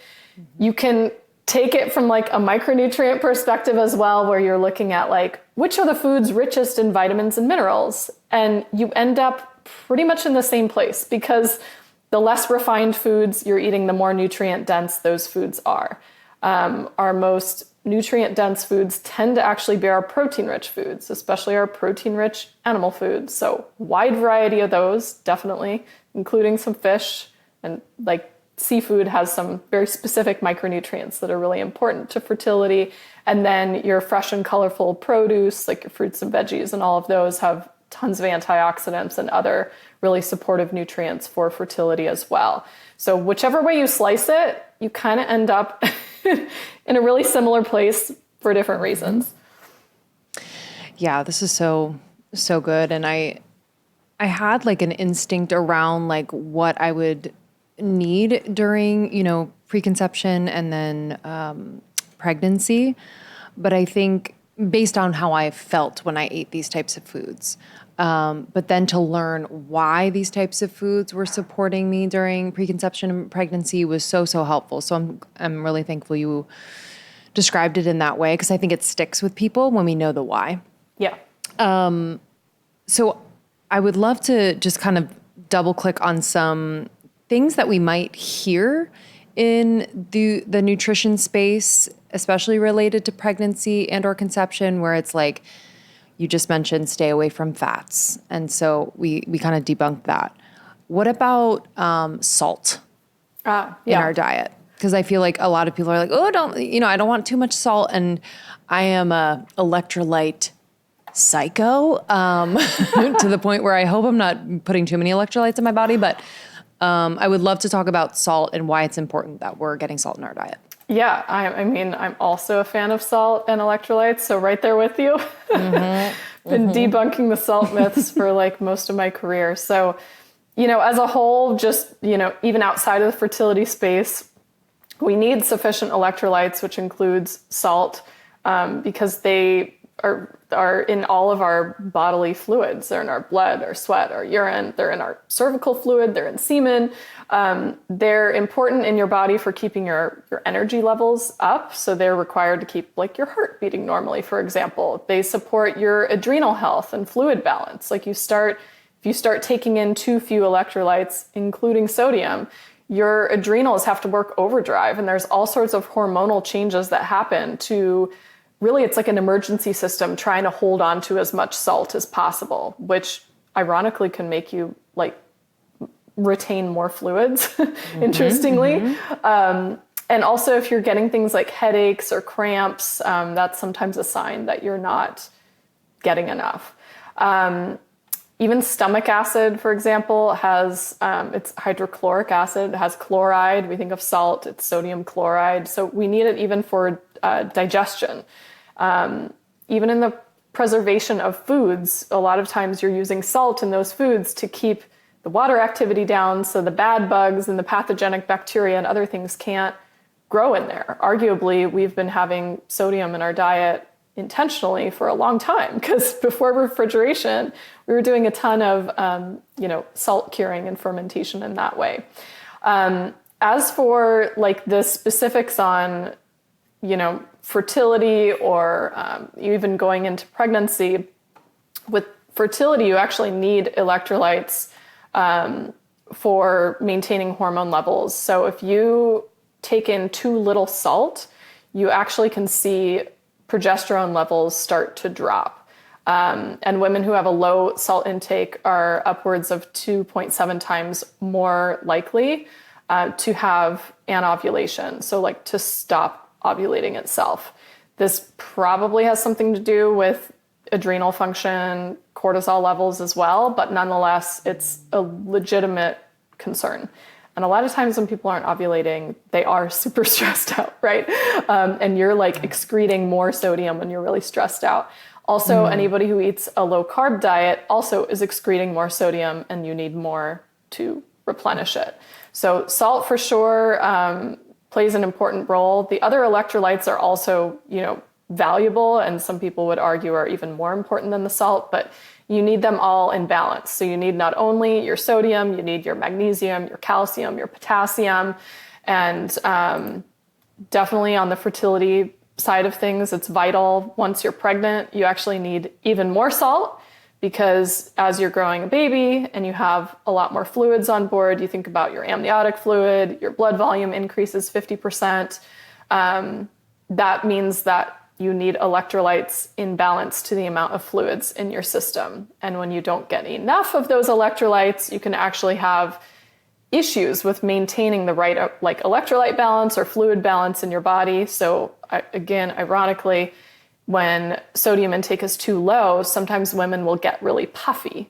You can take it from like a micronutrient perspective as well, where you're looking at like, which are the foods richest in vitamins and minerals? And you end up pretty much in the same place, because the less refined foods you're eating, the more nutrient dense those foods are. Our most nutrient dense foods tend to actually be our protein rich foods, especially our protein rich animal foods. So wide variety of those, definitely, including some fish, and like seafood has some very specific micronutrients that are really important to fertility. And then your fresh and colorful produce, like your fruits and veggies, and all of those have tons of antioxidants and other really supportive nutrients for fertility as well. So whichever way you slice it, you kind of end up in a really similar place for different reasons. Yeah, this is so good. And I had like an instinct around like what I would need during, preconception and then pregnancy. But I think based on how I felt when I ate these types of foods, but then to learn why these types of foods were supporting me during preconception and pregnancy was so helpful. So I'm really thankful you described it in that way, because I think it sticks with people when we know the why. Yeah. So I would love to just kind of double click on some things that we might hear in the nutrition space, especially related to pregnancy and or conception, where it's like, you just mentioned stay away from fats. And so we kind of debunked that. What about salt in our diet? Because I feel like a lot of people are like, oh, I don't want too much salt. And I am a electrolyte psycho to the point where I hope I'm not putting too many electrolytes in my body. But I would love to talk about salt and why it's important that we're getting salt in our diet. Yeah, I mean, I'm also a fan of salt and electrolytes, so right there with you. Been debunking the salt myths for like most of my career. So, as a whole, just, even outside of the fertility space, we need sufficient electrolytes, which includes salt, because they are in all of our bodily fluids. They're in our blood, our sweat, our urine. They're in our cervical fluid. They're in semen. They're important in your body for keeping your energy levels up. So they're required to keep like your heart beating normally, for example. They support your adrenal health and fluid balance. Like if you start taking in too few electrolytes, including sodium, your adrenals have to work overdrive. And there's all sorts of hormonal changes that happen to really, it's like an emergency system trying to hold on to as much salt as possible, which ironically can make you like retain more fluids, interestingly. And also if you're getting things like headaches or cramps, that's sometimes a sign that you're not getting enough. Even stomach acid, for example, has, it's hydrochloric acid, it has chloride. We think of salt, it's sodium chloride. So we need it even for digestion. Even in the preservation of foods, a lot of times you're using salt in those foods to keep the water activity down so the bad bugs and the pathogenic bacteria and other things can't grow in there. Arguably, we've been having sodium in our diet intentionally for a long time, because before refrigeration, we were doing a ton of, salt curing and fermentation in that way. As for like the specifics on, fertility or even going into pregnancy, with fertility, you actually need electrolytes for maintaining hormone levels. So if you take in too little salt, you actually can see progesterone levels start to drop. And women who have a low salt intake are upwards of 2.7 times more likely to have anovulation. So like to stop ovulating itself. This probably has something to do with adrenal function, cortisol levels as well, but nonetheless, it's a legitimate concern. And a lot of times when people aren't ovulating, they are super stressed out, right? And you're like excreting more sodium when you're really stressed out. Also, anybody who eats a low carb diet also is excreting more sodium, and you need more to replenish it. So salt for sure plays an important role. The other electrolytes are also, valuable, and some people would argue are even more important than the salt, but you need them all in balance. So you need not only your sodium, you need your magnesium, your calcium, your potassium, and definitely on the fertility side of things, it's vital. Once you're pregnant, you actually need even more salt, because as you're growing a baby and you have a lot more fluids on board, you think about your amniotic fluid, your blood volume increases 50%. That means that you need electrolytes in balance to the amount of fluids in your system. And when you don't get enough of those electrolytes, you can actually have issues with maintaining the right electrolyte balance or fluid balance in your body. So again, ironically, when sodium intake is too low, sometimes women will get really puffy.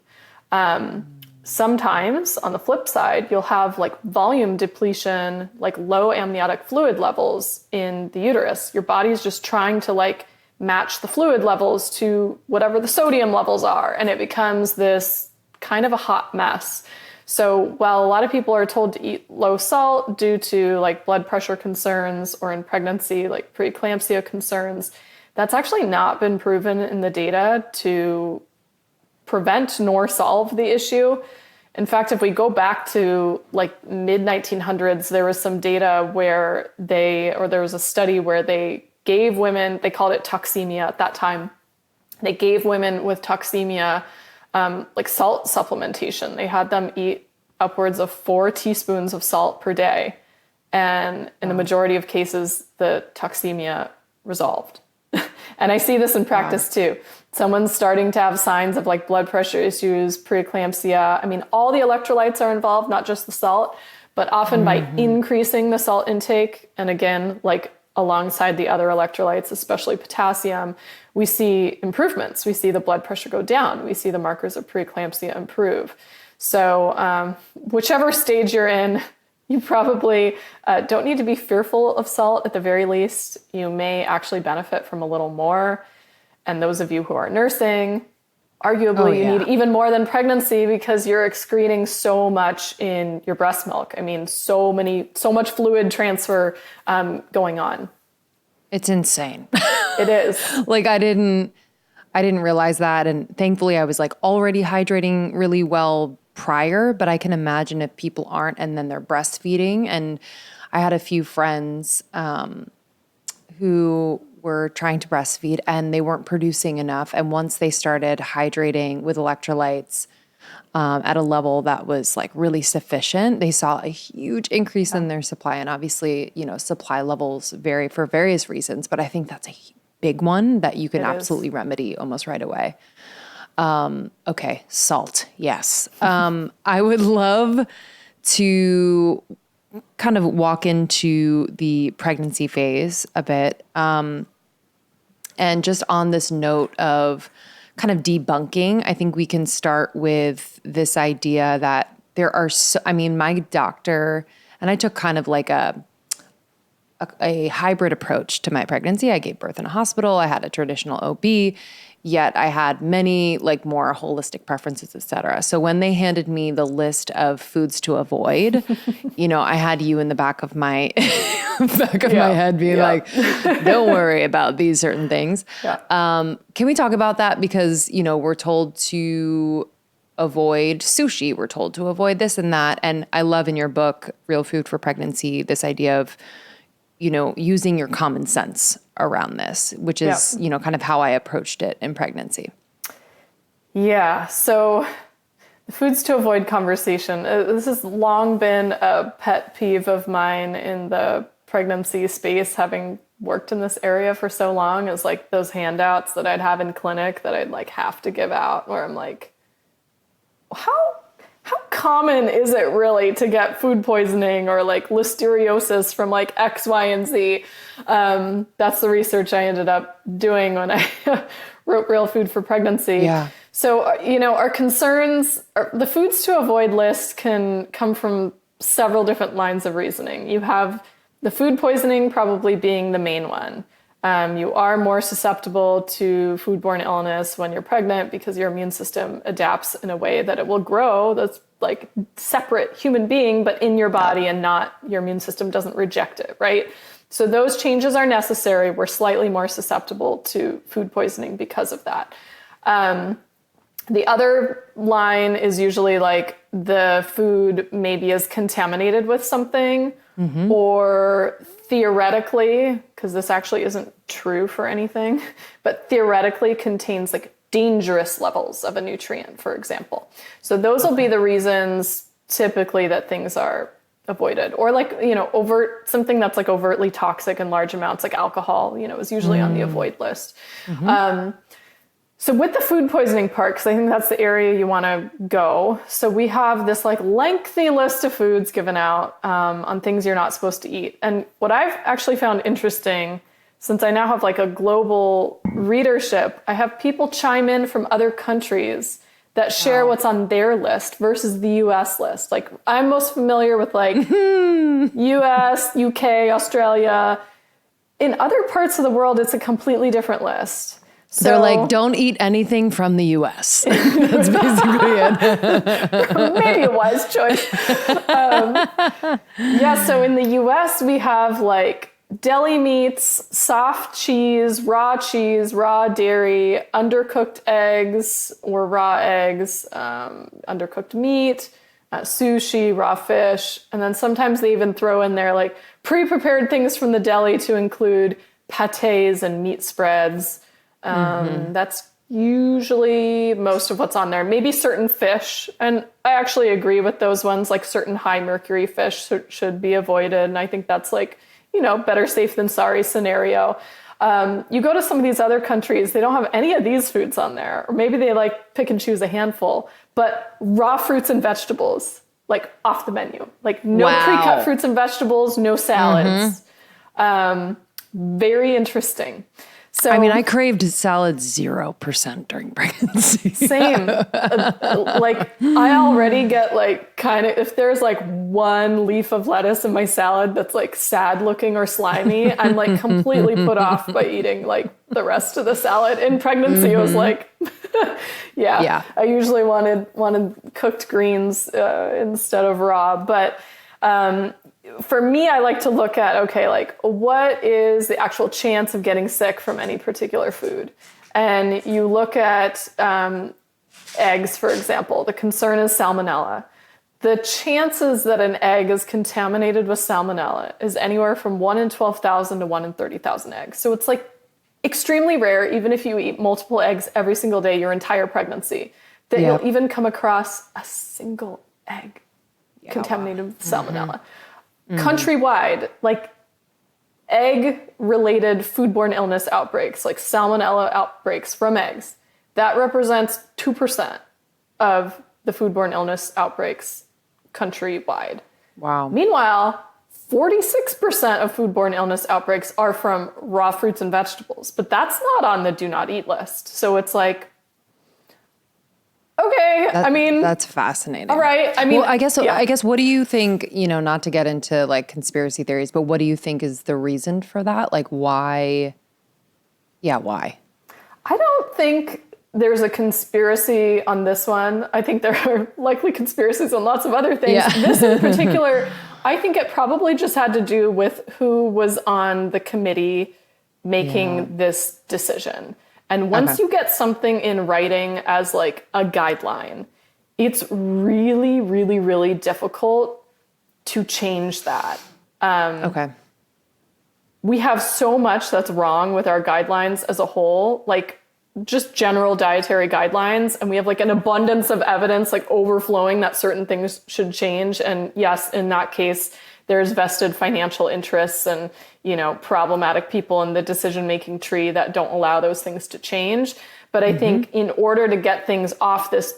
Sometimes on the flip side, you'll have like volume depletion, like low amniotic fluid levels in the uterus. Your body's just trying to like match the fluid levels to whatever the sodium levels are. And it becomes this kind of a hot mess. So while a lot of people are told to eat low salt due to like blood pressure concerns, or in pregnancy, like preeclampsia concerns, that's actually not been proven in the data to prevent nor solve the issue. In fact, if we go back to like mid 1900s, there was some data where there was a study where they gave women, they called it toxemia at that time. They gave women with toxemia like salt supplementation. They had them eat upwards of 4 teaspoons of salt per day. And in the majority of cases, the toxemia resolved. And I see this in practice too. Someone's starting to have signs of like blood pressure issues, preeclampsia. I mean, all the electrolytes are involved, not just the salt, but often by increasing the salt intake, and again, like alongside the other electrolytes, especially potassium, we see improvements. We see the blood pressure go down. We see the markers of preeclampsia improve. So whichever stage you're in, you probably don't need to be fearful of salt. At the very least, you may actually benefit from a little more. And those of you who are nursing, arguably you need even more than pregnancy, because you're excreting so much in your breast milk. I mean, so much fluid transfer going on. It's insane. It is. Like I didn't realize that. And thankfully I was like already hydrating really well prior, but I can imagine if people aren't and then they're breastfeeding. And I had a few friends who were trying to breastfeed and they weren't producing enough. And once they started hydrating with electrolytes at a level that was like really sufficient, they saw a huge increase in their supply. And obviously, supply levels vary for various reasons, but I think that's a big one that you can absolutely remedy almost right away. Okay. Salt. Yes. I would love to kind of walk into the pregnancy phase a bit. And just on this note of kind of debunking, I think we can start with this idea that there are my doctor, and I took kind of like a hybrid approach to my pregnancy. I gave birth in a hospital. I had a traditional OB, yet I had many like more holistic preferences, et cetera. So when they handed me the list of foods to avoid, I had you in the back of my my head being like, don't worry about these certain things. Yeah. Can we talk about that? Because, we're told to avoid sushi. We're told to avoid this and that. And I love in your book, Real Food for Pregnancy, this idea of, using your common sense around this, which is, kind of how I approached it in pregnancy. Yeah. So the foods to avoid conversation, this has long been a pet peeve of mine in the pregnancy space, having worked in this area for so long, is like those handouts that I'd have in clinic that I'd like have to give out, where I'm like, how common is it really to get food poisoning or like listeriosis from like X, Y, and Z? That's the research I ended up doing when I wrote Real Food for Pregnancy. Yeah. So, our concerns, the foods to avoid list can come from several different lines of reasoning. You have the food poisoning probably being the main one. You are more susceptible to foodborne illness when you're pregnant because your immune system adapts in a way that it will grow that's like separate human being, but in your body and not your immune system doesn't reject it, right? So those changes are necessary. We're slightly more susceptible to food poisoning because of that. The other line is usually like the food maybe is contaminated with something, or theoretically, because this actually isn't true for anything, but theoretically contains like dangerous levels of a nutrient, for example. So those will be the reasons typically that things are avoided, or like, something that's like overtly toxic in large amounts, like alcohol, is usually on the avoid list. So with the food poisoning part, because I think that's the area you want to go. So we have this like lengthy list of foods given out on things you're not supposed to eat. And what I've actually found interesting, since I now have like a global readership, I have people chime in from other countries that share what's on their list versus the US list. Like I'm most familiar with like US, UK, Australia. In other parts of the world, it's a completely different list. So, they're like, don't eat anything from the US. That's basically it. Maybe a wise choice. So in the US, we have like deli meats, soft cheese, raw dairy, undercooked eggs or raw eggs, undercooked meat, sushi, raw fish. And then sometimes they even throw in there like pre-prepared things from the deli to include pâtés and meat spreads. That's usually most of what's on there. Maybe certain fish. And I actually agree with those ones, like certain high mercury fish should be avoided. And I think that's like, better safe than sorry scenario. You go to some of these other countries, they don't have any of these foods on there. Or maybe they like pick and choose a handful, but raw fruits and vegetables, like off the menu, like no pre-cut fruits and vegetables, no salads. Very interesting. So, I craved salad 0% during pregnancy. Same. Like I already get like kind of, if there's like one leaf of lettuce in my salad that's like sad looking or slimy, I'm like completely put off by eating like the rest of the salad. In pregnancy, it was like, I usually wanted cooked greens instead of raw. But for me, I like to look at, okay, like what is the actual chance of getting sick from any particular food? And you look at eggs, for example. The concern is salmonella. The chances that an egg is contaminated with salmonella is anywhere from 1 in 12,000 to 1 in 30,000 eggs. So it's like extremely rare, even if you eat multiple eggs every single day, your entire pregnancy, that you'll even come across a single egg contaminated with salmonella. Countrywide, like egg-related foodborne illness outbreaks, like salmonella outbreaks from eggs, that represents 2% of the foodborne illness outbreaks countrywide. Wow. Meanwhile, 46% of foodborne illness outbreaks are from raw fruits and vegetables, but that's not on the do not eat list. So it's like, okay. I mean, that's fascinating. All right. I mean, well, I guess what do you think, not to get into like conspiracy theories, but what do you think is the reason for that? Like why? Yeah, why? I don't think there's a conspiracy on this one. I think there are likely conspiracies on lots of other things. Yeah. This in particular, I think it probably just had to do with who was on the committee making this decision. And once you get something in writing as like a guideline, it's really, really, really difficult to change that. We have so much that's wrong with our guidelines as a whole, like just general dietary guidelines. And we have like an abundance of evidence, like overflowing that certain things should change. And yes, in that case, there's vested financial interests and, problematic people in the decision-making tree that don't allow those things to change. But I think in order to get things off this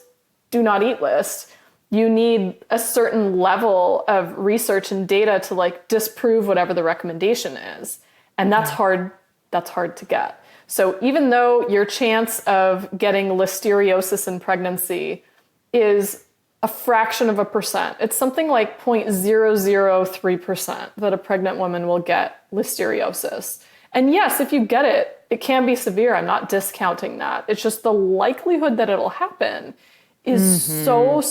do not eat list, you need a certain level of research and data to like disprove whatever the recommendation is. And that's hard to get. So even though your chance of getting listeriosis in pregnancy is a fraction of a percent, it's something like 0.003% that a pregnant woman will get listeriosis. And yes, if you get it, it can be severe. I'm not discounting that. It's just the likelihood that it'll happen is so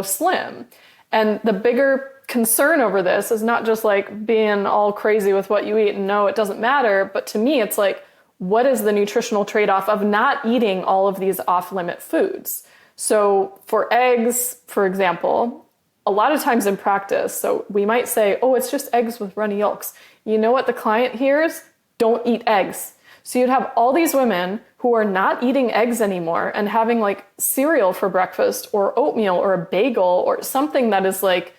slim. And the bigger concern over this is not just like being all crazy with what you eat and no, it doesn't matter. But to me, it's like, what is the nutritional trade-off of not eating all of these off-limit foods? So for eggs, for example, a lot of times in practice, so we might say, oh, it's just eggs with runny yolks. You know what the client hears? Don't eat eggs. So you'd have all these women who are not eating eggs anymore and having like cereal for breakfast or oatmeal or a bagel or something that is like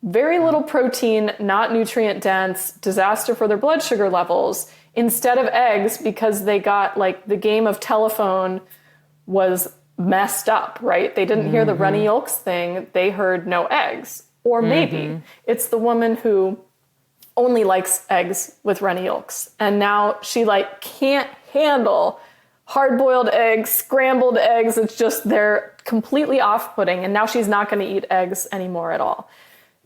very little protein, not nutrient dense, disaster for their blood sugar levels, instead of eggs because they got like the game of telephone was messed up, right? They didn't hear the runny yolks thing. They heard no eggs. Or maybe it's the woman who only likes eggs with runny yolks. And now she like can't handle hard-boiled eggs, scrambled eggs. It's just, they're completely off-putting. And now she's not going to eat eggs anymore at all.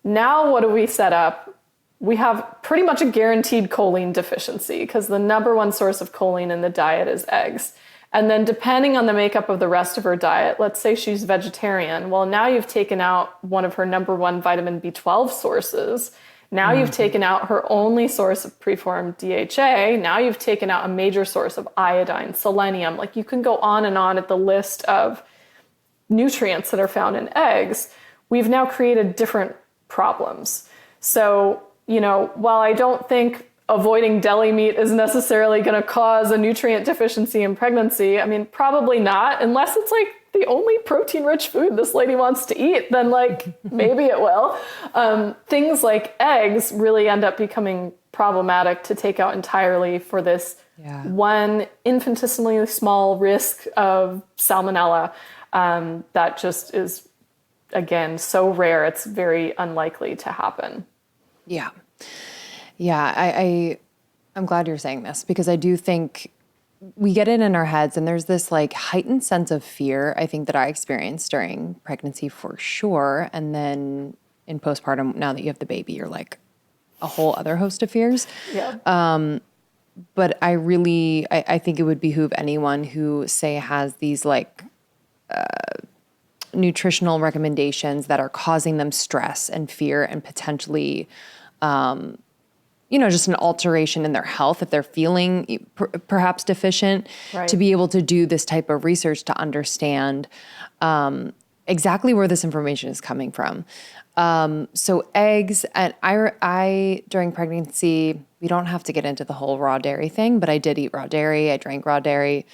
Now what do we set up? We have pretty much a guaranteed choline deficiency because the number one source of choline in the diet is eggs. And then depending on the makeup of the rest of her diet, let's say she's vegetarian. Well, now you've taken out one of her number one vitamin B12 sources. Now you've taken out her only source of preformed DHA. Now you've taken out a major source of iodine, selenium. Like you can go on and on at the list of nutrients that are found in eggs. We've now created different problems. So, while I don't think avoiding deli meat is necessarily going to cause a nutrient deficiency in pregnancy, I mean, probably not, unless it's like the only protein-rich food this lady wants to eat, then like maybe it will. Things like eggs really end up becoming problematic to take out entirely for this one infinitesimally small risk of salmonella that just is, again, so rare, it's very unlikely to happen. Yeah. Yeah, I'm glad you're saying this because I do think we get it in our heads and there's this like heightened sense of fear, I think, that I experienced during pregnancy for sure. And then in postpartum, now that you have the baby, you're like a whole other host of fears. Yeah. But I think it would behoove anyone who, say, has these like nutritional recommendations that are causing them stress and fear and potentially just an alteration in their health if they're feeling perhaps deficient, to be able to do this type of research to understand exactly where this information is coming from. So eggs, and I during pregnancy, we don't have to get into the whole raw dairy thing, but I did eat raw dairy. I drank raw dairy.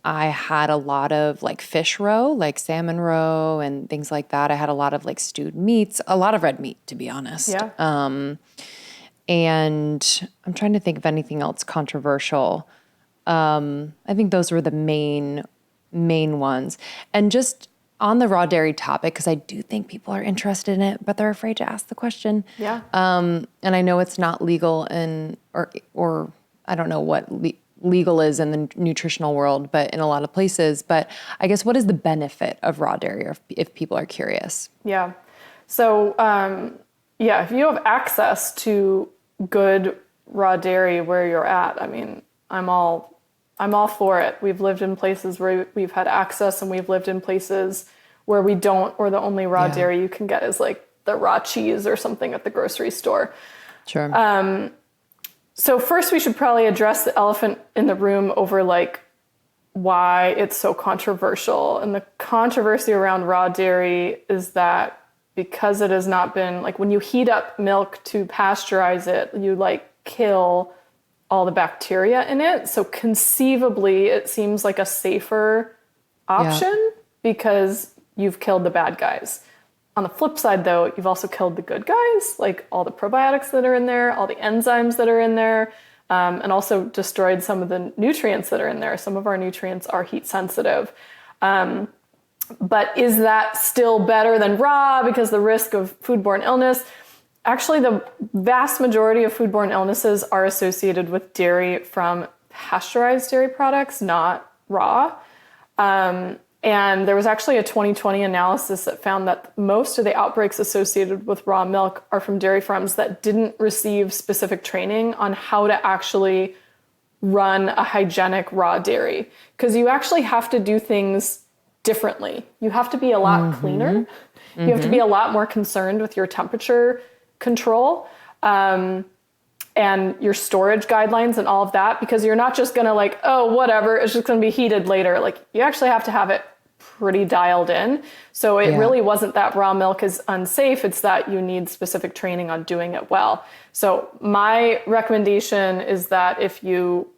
I had a lot of like fish roe, like salmon roe and things like that. I had a lot of like stewed meats, a lot of red meat, to be honest. Yeah. And I'm trying to think of anything else controversial. I think those were the main ones. And just on the raw dairy topic, because I do think people are interested in it, but they're afraid to ask the question. Yeah. And I know it's not legal or I don't know what legal is in the nutritional world, but in a lot of places. But I guess, what is the benefit of raw dairy if people are curious? Yeah. So, if you have access to good raw dairy where you're at, I mean, I'm all for it. We've lived in places where we've had access, and we've lived in places where we don't, or the only raw dairy you can get is like the raw cheese or something at the grocery store. Sure. So first we should probably address the elephant in the room over like why it's so controversial. And the controversy around raw dairy is that because it has not been, like, when you heat up milk to pasteurize it, you like kill all the bacteria in it. So conceivably it seems like a safer option because you've killed the bad guys. On the flip side, though, you've also killed the good guys, like all the probiotics that are in there, all the enzymes that are in there, and also destroyed some of the nutrients that are in there. Some of our nutrients are heat sensitive. But is that still better than raw because the risk of foodborne illness? Actually, the vast majority of foodborne illnesses are associated with dairy from pasteurized dairy products, not raw. And there was actually a 2020 analysis that found that most of the outbreaks associated with raw milk are from dairy farms that didn't receive specific training on how to actually run a hygienic raw dairy. Because you actually have to do things differently. You have to be a lot cleaner. You have to be a lot more concerned with your temperature control. And your storage guidelines and all of that, because you're not just gonna like, oh, whatever, it's just gonna be heated later. Like, you actually have to have it pretty dialed in. So it really wasn't that raw milk is unsafe, it's that you need specific training on doing it well. So my recommendation is that if you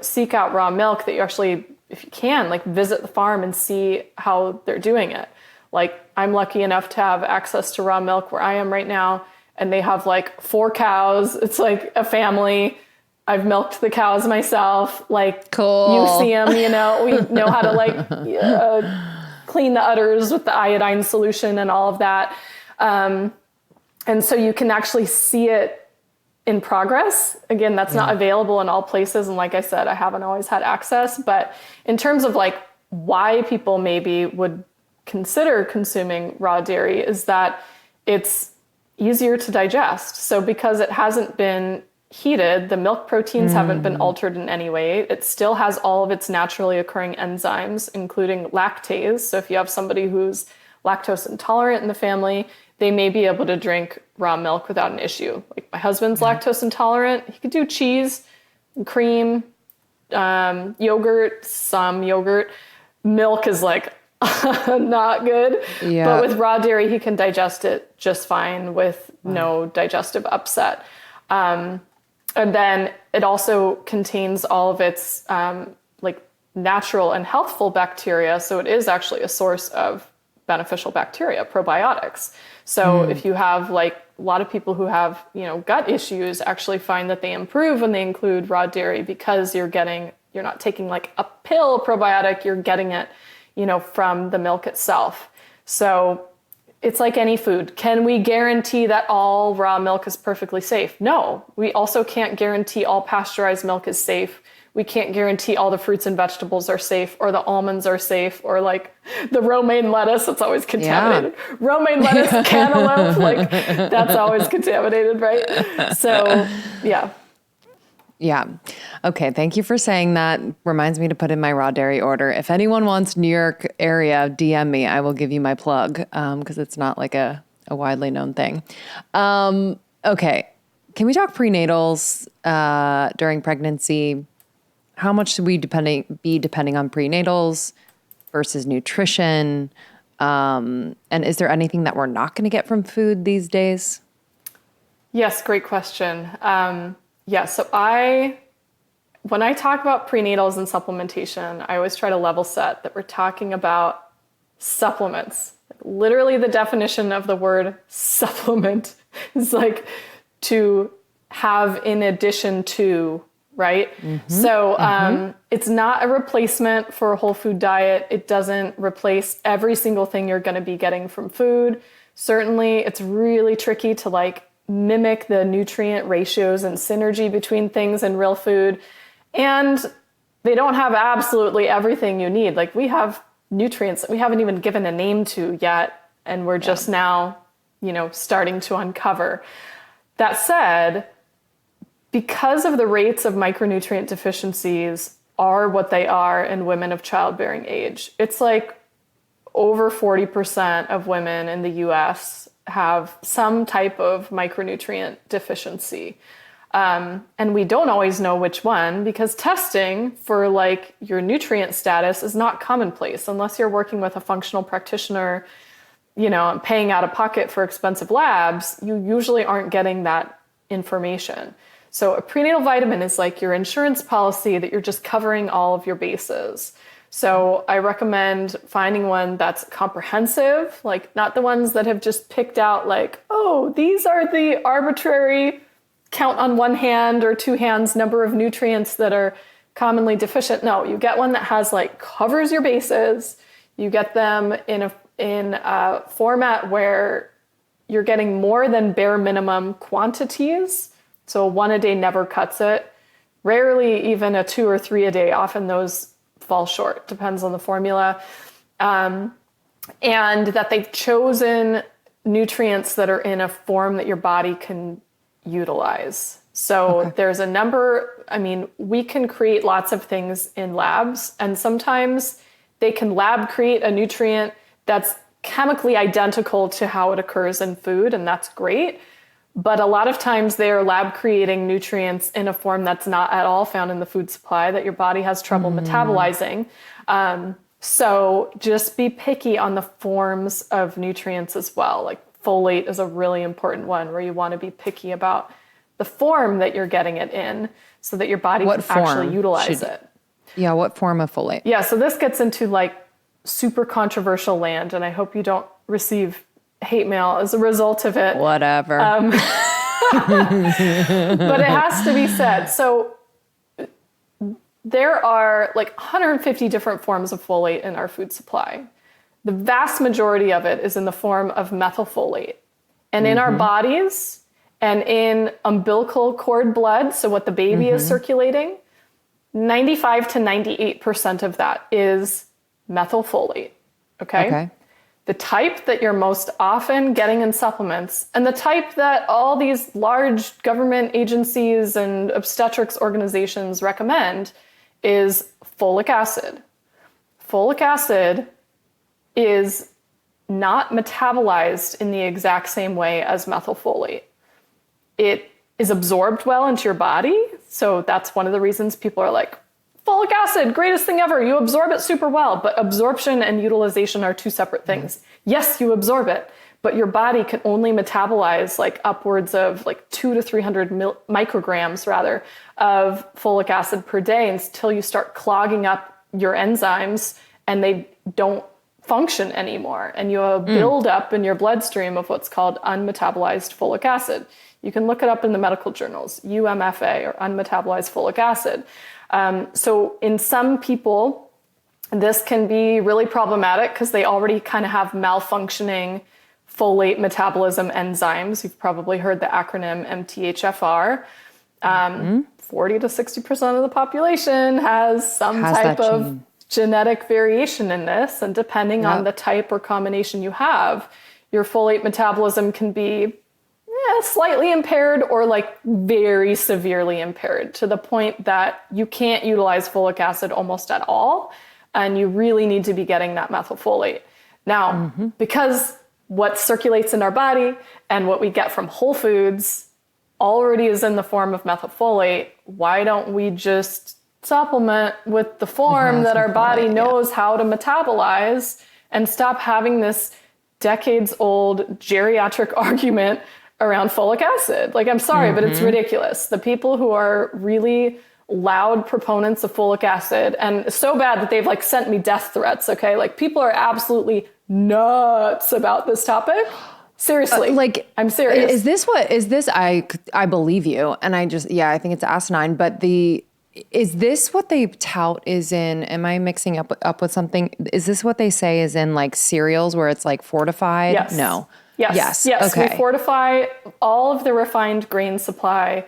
seek out raw milk, that you actually, if you can, like, visit the farm and see how they're doing it. Like, I'm lucky enough to have access to raw milk where I am right now. And they have like 4 cows. It's like a family. I've milked the cows myself. Like, cool. You see them, we know how to like clean the udders with the iodine solution and all of that. And so you can actually see it in progress. Again, that's not available in all places. And like I said, I haven't always had access. But in terms of like why people maybe would consider consuming raw dairy is that it's easier to digest. So because it hasn't been heated, the milk proteins haven't been altered in any way. It still has all of its naturally occurring enzymes, including lactase. So if you have somebody who's lactose intolerant in the family, they may be able to drink raw milk without an issue. Like, my husband's lactose intolerant. He could do cheese, cream, yogurt, some yogurt. Milk is like not good. Yeah. But with raw dairy, he can digest it just fine with no digestive upset. And then it also contains all of its like natural and healthful bacteria. So it is actually a source of beneficial bacteria, probiotics. So if you have, like, a lot of people who have, gut issues actually find that they improve when they include raw dairy, because you're not taking like a pill probiotic, you're getting it from the milk itself. So it's like any food. Can we guarantee that all raw milk is perfectly safe? No. We also can't guarantee all pasteurized milk is safe. We can't guarantee all the fruits and vegetables are safe, or the almonds are safe, or like the romaine lettuce, it's always contaminated. Yeah. Romaine lettuce, cantaloupe, like that's always contaminated, right? So, yeah. Yeah. Okay. Thank you for saying that. Reminds me to put in my raw dairy order. If anyone wants New York area, DM me. I will give you my plug, because it's not like a widely known thing. Okay. Can we talk prenatals during pregnancy? How much should we be depending on prenatals versus nutrition? And is there anything that we're not going to get from food these days? Yes, great question. So when I talk about prenatals and supplementation, I always try to level set that we're talking about supplements. Like, literally the definition of the word supplement is like to have in addition to, right? So it's not a replacement for a whole food diet. It doesn't replace every single thing you're going to be getting from food. Certainly, it's really tricky to like mimic the nutrient ratios and synergy between things in real food. And they don't have absolutely everything you need. Like we have nutrients that we haven't even given a name to yet. And we're just now, starting to uncover. That said, because of the rates of micronutrient deficiencies are what they are in women of childbearing age, it's like over 40% of women in the US have some type of micronutrient deficiency. And we don't always know which one because testing for like your nutrient status is not commonplace unless you're working with a functional practitioner, paying out of pocket for expensive labs. You usually aren't getting that information. So a prenatal vitamin is like your insurance policy that you're just covering all of your bases. So I recommend finding one that's comprehensive, like not the ones that have just picked out like, oh, these are the arbitrary count on one hand or two hands number of nutrients that are commonly deficient. No, you get one that has like covers your bases. You get them in a format where you're getting more than bare minimum quantities. So 1 a day never cuts it. Rarely even a 2 or 3 a day. Often those fall short, depends on the formula. And that they've chosen nutrients that are in a form that your body can utilize. So there's a number, we can create lots of things in labs, and sometimes they can lab create a nutrient that's chemically identical to how it occurs in food, and that's great. But a lot of times they are lab creating nutrients in a form that's not at all found in the food supply that your body has trouble metabolizing. So just be picky on the forms of nutrients as well. Like folate is a really important one where you want to be picky about the form that you're getting it in so that your body can actually utilize it. Yeah, what form of folate? Yeah, so this gets into like super controversial land, and I hope you don't receive hate mail as a result of it. Whatever. But it has to be said. So there are like 150 different forms of folate in our food supply. The vast majority of it is in the form of methylfolate. And in our bodies and in umbilical cord blood, so what the baby is circulating, 95 to 98% of that is methylfolate. Okay? The type that you're most often getting in supplements, and the type that all these large government agencies and obstetrics organizations recommend, is folic acid. Folic acid is not metabolized in the exact same way as methylfolate. It is absorbed well into your body, so that's one of the reasons people are like, folic acid, greatest thing ever. You absorb it super well, but absorption and utilization are two separate things. Yes, you absorb it, but your body can only metabolize like upwards of like 200 to 300 micrograms rather of folic acid per day until you start clogging up your enzymes and they don't function anymore. And you have a buildup in your bloodstream of what's called unmetabolized folic acid. You can look it up in the medical journals, UMFA or unmetabolized folic acid. So in some people, this can be really problematic because they already kind of have malfunctioning folate metabolism enzymes. You've probably heard the acronym MTHFR. 40 to 60% of the population has some type of genetic variation in this. And depending on the type or combination you have, your folate metabolism can be slightly impaired or like very severely impaired to the point that you can't utilize folic acid almost at all. And you really need to be getting that methylfolate. Now, because what circulates in our body and what we get from whole foods already is in the form of methylfolate, why don't we just supplement with the form that our body knows how to metabolize and stop having this decades-old geriatric argument around folic acid? Like, I'm sorry, but it's ridiculous. The people who are really loud proponents of folic acid, and it's so bad that they've like sent me death threats, okay? Like, people are absolutely nuts about this topic. Seriously. I'm serious. Is this, I believe you. And I think it's asinine, but is this what they tout is in, am I mixing up with something? Is this what they say is in like cereals where it's like fortified? Yes. No. Yes. Okay. We fortify all of the refined grain supply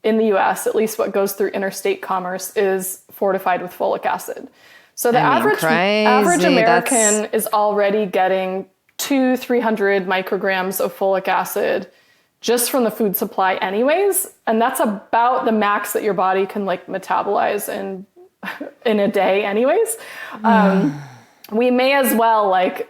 in the US, at least what goes through interstate commerce, is fortified with folic acid. So the average American is already getting 200-300 micrograms of folic acid just from the food supply anyways. And that's about the max that your body can like metabolize in a day anyways. We may as well like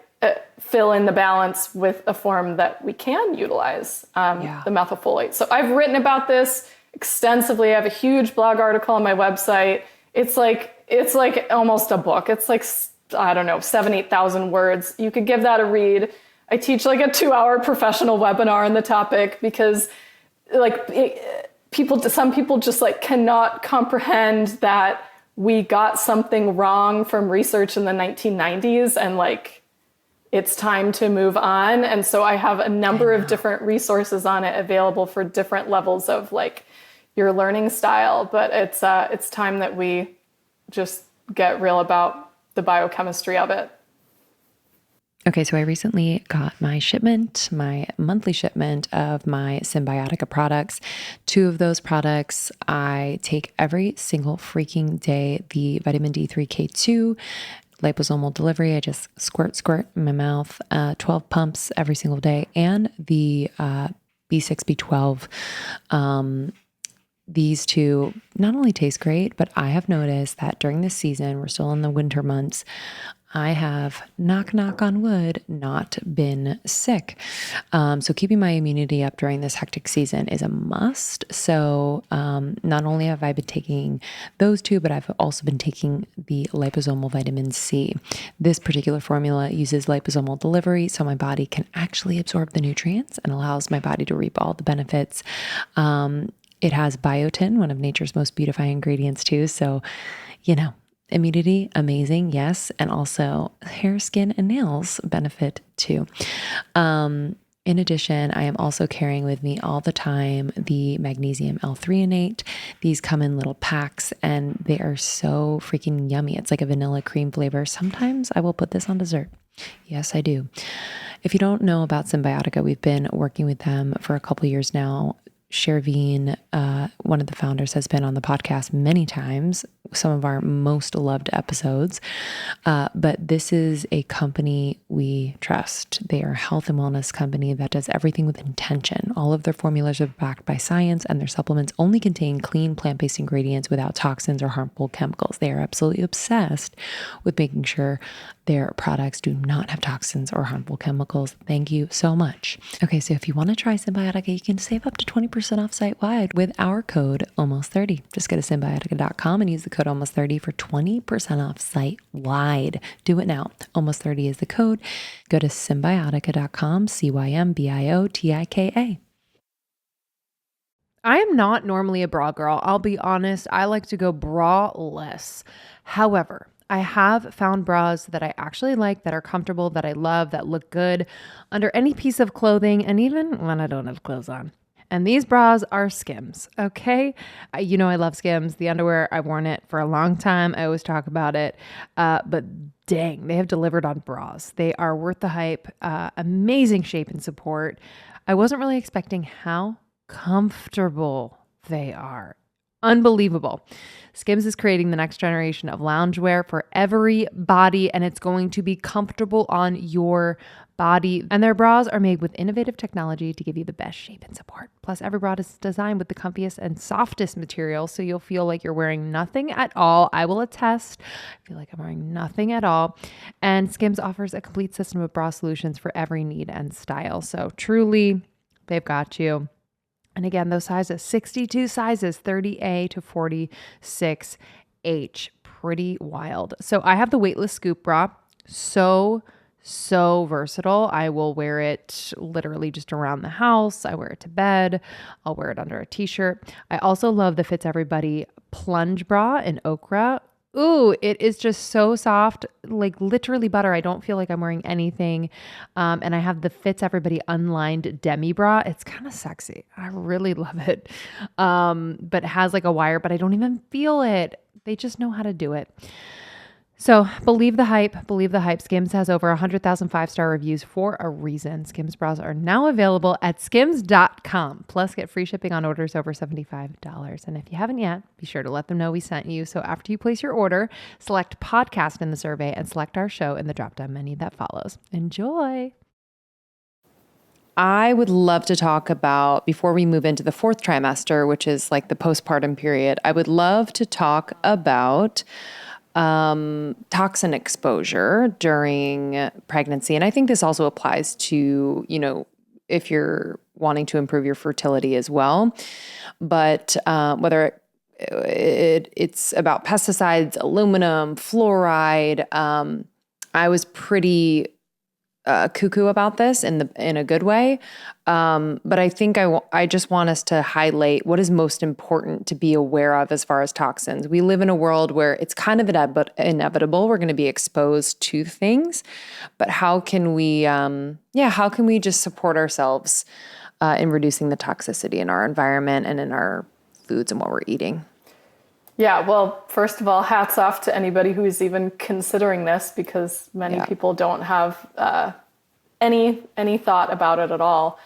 fill in the balance with a form that we can utilize, the methylfolate. So I've written about this extensively. I have a huge blog article on my website. It's like almost a book. It's like, I don't know, 7,000-8,000 words. You could give that a read. I teach like a 2-hour professional webinar on the topic because some people just like cannot comprehend that we got something wrong from research in the 1990s and like it's time to move on. And so I have a number of different resources on it available for different levels of like your learning style. But it's time that we just get real about the biochemistry of it. Okay, so I recently got my monthly shipment of my Symbiotica products. 2 of those products I take every single freaking day. The vitamin D3K2 liposomal delivery, I just squirt in my mouth, 12 pumps every single day, and the B6, B12. These 2 not only taste great, but I have noticed that during this season, we're still in the winter months, I have, knock on wood, not been sick. So keeping my immunity up during this hectic season is a must. So not only have I been taking those 2, but I've also been taking the liposomal vitamin C. This particular formula uses liposomal delivery, so my body can actually absorb the nutrients and allows my body to reap all the benefits. It has biotin, one of nature's most beautifying ingredients too. So, immunity, amazing, yes. And also hair, skin, and nails benefit too. In addition, I am also carrying with me all the time the magnesium L-threonate. These come in little packs and they are so freaking yummy. It's like a vanilla cream flavor. Sometimes I will put this on dessert. Yes, I do. If you don't know about Symbiotica, we've been working with them for a couple years now. Shervine, one of the founders, has been on the podcast many times, some of our most loved episodes. But this is a company we trust. They are a health and wellness company that does everything with intention. All of their formulas are backed by science, and their supplements only contain clean plant-based ingredients without toxins or harmful chemicals. They are absolutely obsessed with making sure their products do not have toxins or harmful chemicals. Thank you so much. Okay, so if you want to try Symbiotica, you can save up to 20% off site-wide with our code almost30. Just go to symbiotica.com and use the code almost30 for 20% off site-wide. Do it now. Almost30 is the code. Go to symbiotica.com, Symbiotika. I am not normally a bra girl. I'll be honest. I like to go bra-less. However, I have found bras that I actually like, that are comfortable, that I love, that look good under any piece of clothing, and even when I don't have clothes on. And these bras are Skims, okay? I love Skims. The underwear, I've worn it for a long time. I always talk about it. But dang, they have delivered on bras. They are worth the hype. Amazing shape and support. I wasn't really expecting how comfortable they are. Unbelievable. Skims is creating the next generation of loungewear for every body, and it's going to be comfortable on your body. And their bras are made with innovative technology to give you the best shape and support. Plus, every bra is designed with the comfiest and softest material, so you'll feel like you're wearing nothing at all. I will attest. I feel like I'm wearing nothing at all. And Skims offers a complete system of bra solutions for every need and style. So truly, they've got you. And again, those sizes, 62 sizes, 30A to 46H. Pretty wild. So I have the weightless scoop bra. So versatile. I will wear it literally just around the house. I wear it to bed. I'll wear it under a t-shirt. I also love the Fits Everybody plunge bra in okra. Ooh, it is just so soft, like literally butter. I don't feel like I'm wearing anything. And I have the Fits Everybody unlined demi bra. It's kind of sexy. I really love it. But it has like a wire, but I don't even feel it. They just know how to do it. So believe the hype. Believe the hype. Skims has over 100,000 5-star reviews for a reason. Skims bras are now available at skims.com. Plus, get free shipping on orders over $75. And if you haven't yet, be sure to let them know we sent you. So after you place your order, select podcast in the survey and select our show in the drop-down menu that follows. Enjoy. I would love to talk about, before we move into the 4th trimester, which is like the postpartum period, I would love to talk about toxin exposure during pregnancy. And I think this also applies to, if you're wanting to improve your fertility as well. But whether it's about pesticides, aluminum, fluoride, I was pretty cuckoo about this in a good way. But I think I just want us to highlight what is most important to be aware of as far as toxins. We live in a world where it's kind of inevitable. We're going to be exposed to things, but how can we just support ourselves in reducing the toxicity in our environment and in our foods and what we're eating? Yeah, well, first of all, hats off to anybody who's even considering this, because many people don't have any thought about it at all.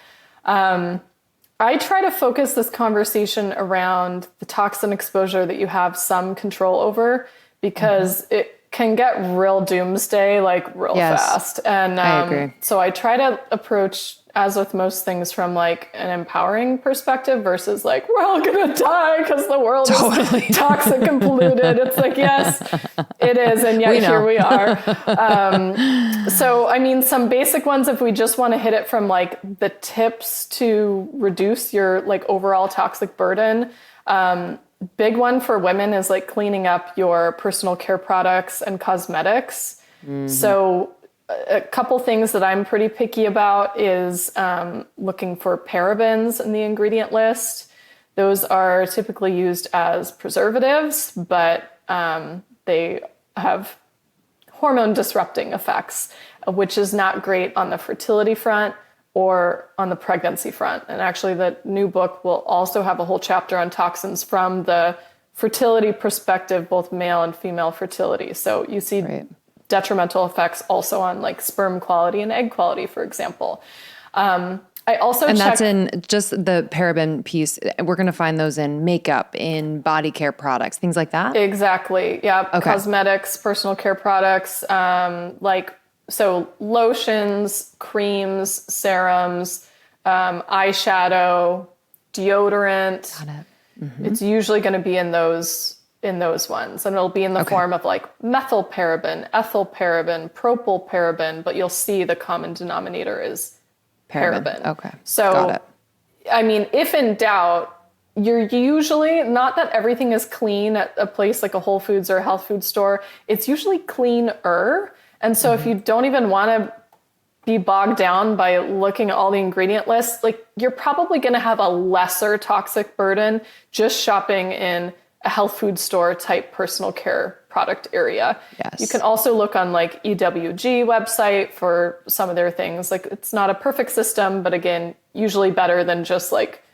I try to focus this conversation around the toxin exposure that you have some control over, because it can get real doomsday, like real fast. And I agree. So I try to approach, as with most things, from like an empowering perspective versus like, we're all gonna die because the world is toxic and polluted. It's like, yes, it is. And yet here we are. So, I mean, some basic ones, if we just want to hit it from like the tips to reduce your like overall toxic burden. Big one for women is like cleaning up your personal care products and cosmetics. So a couple things that I'm pretty picky about is looking for parabens in the ingredient list. Those are typically used as preservatives, but they have hormone disrupting effects, which is not great on the fertility front or on the pregnancy front. And actually the new book will also have a whole chapter on toxins from the fertility perspective, both male and female fertility. So you see detrimental effects also on like sperm quality and egg quality, for example. I also that's in just the paraben piece. We're going to find those in makeup, in body care products, things like that. Exactly. Yeah. Okay. Cosmetics, personal care products, so lotions, creams, serums, eyeshadow, deodorant. Got it. It's usually going to be in those ones, and it'll be in the form of like methylparaben, ethylparaben, propylparaben, but you'll see the common denominator is paraben. Okay. So, got it. I mean, if in doubt, you're usually, not that everything is clean at a place like a Whole Foods or a health food store, it's usually cleaner. And so if you don't even want to be bogged down by looking at all the ingredient lists, like you're probably going to have a lesser toxic burden just shopping in a health food store type personal care product area. Yes. You can also look on like EWG website for some of their things. Like it's not a perfect system, but again, usually better than just like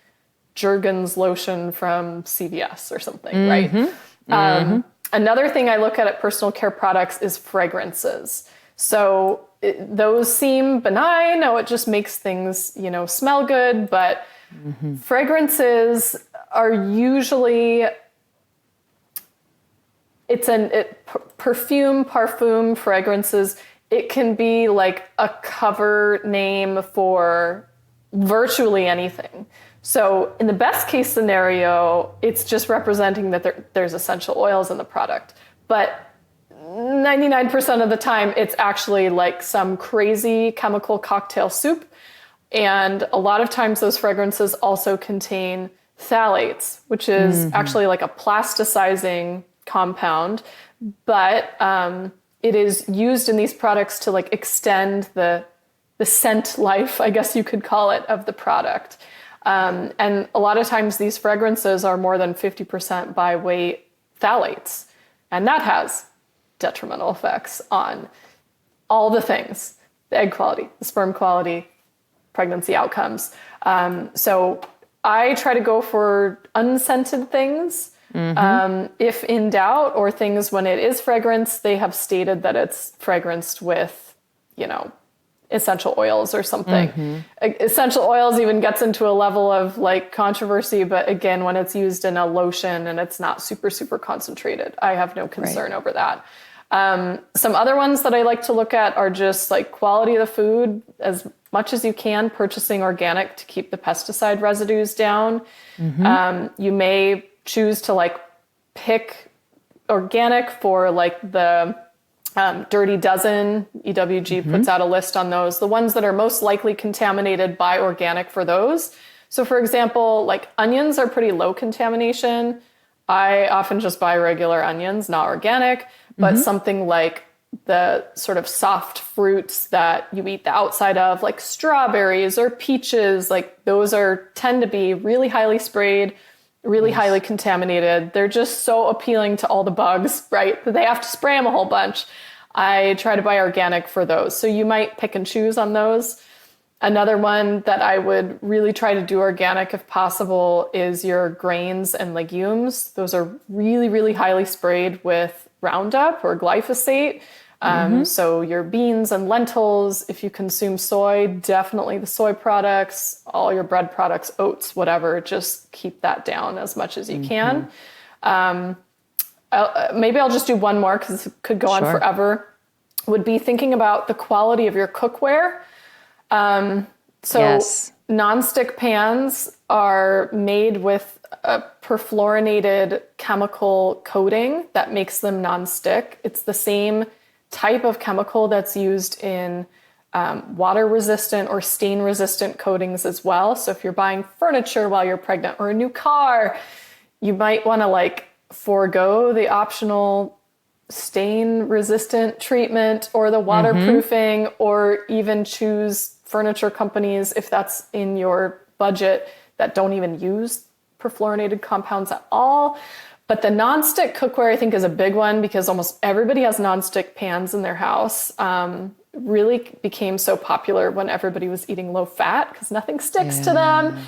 Jergens lotion from CVS or something, right? Another thing I look at personal care products is fragrances. So those seem benign. Oh, it just makes things, smell good. But fragrances are usually, parfum fragrances. It can be like a cover name for virtually anything. So in the best case scenario, it's just representing that there's essential oils in the product. But 99% of the time, it's actually like some crazy chemical cocktail soup. And a lot of times those fragrances also contain phthalates, which is actually like a plasticizing compound. But it is used in these products to like extend the scent life, I guess you could call it, of the product. And a lot of times these fragrances are more than 50% by weight phthalates. And that has detrimental effects on all the things, the egg quality, the sperm quality, pregnancy outcomes. So I try to go for unscented things. If in doubt, or things when it is fragranced, they have stated that it's fragranced with, essential oils or something. Essential oils even gets into a level of like controversy, but again, when it's used in a lotion and it's not super, super concentrated, I have no concern over that. Some other ones that I like to look at are just like quality of the food, as much as you can, purchasing organic to keep the pesticide residues down. You may choose to like pick organic for like the Dirty Dozen. EWG puts out a list on those, the ones that are most likely contaminated by organic for those. So for example, like onions are pretty low contamination. I often just buy regular onions, not organic, but something like the sort of soft fruits that you eat the outside of, like strawberries or peaches, like those tend to be really highly sprayed, really highly contaminated. They're just so appealing to all the bugs, right? They have to spray them a whole bunch. I try to buy organic for those. So you might pick and choose on those. Another one that I would really try to do organic if possible is your grains and legumes. Those are really, really highly sprayed with Roundup or glyphosate. So your beans and lentils, if you consume soy, definitely the soy products, all your bread products, oats, whatever, just keep that down as much as you can. Maybe I'll just do one more because it could go on forever, would be thinking about the quality of your cookware. Nonstick pans are made with a perfluorinated chemical coating that makes them nonstick. It's the same type of chemical that's used in water resistant or stain resistant coatings as well. So if you're buying furniture while you're pregnant or a new car, you might want to like forego the optional stain resistant treatment or the waterproofing, or even choose furniture companies, if that's in your budget, that don't even use perfluorinated compounds at all. But the nonstick cookware, I think, is a big one because almost everybody has nonstick pans in their house. Really became so popular when everybody was eating low fat because nothing sticks to them.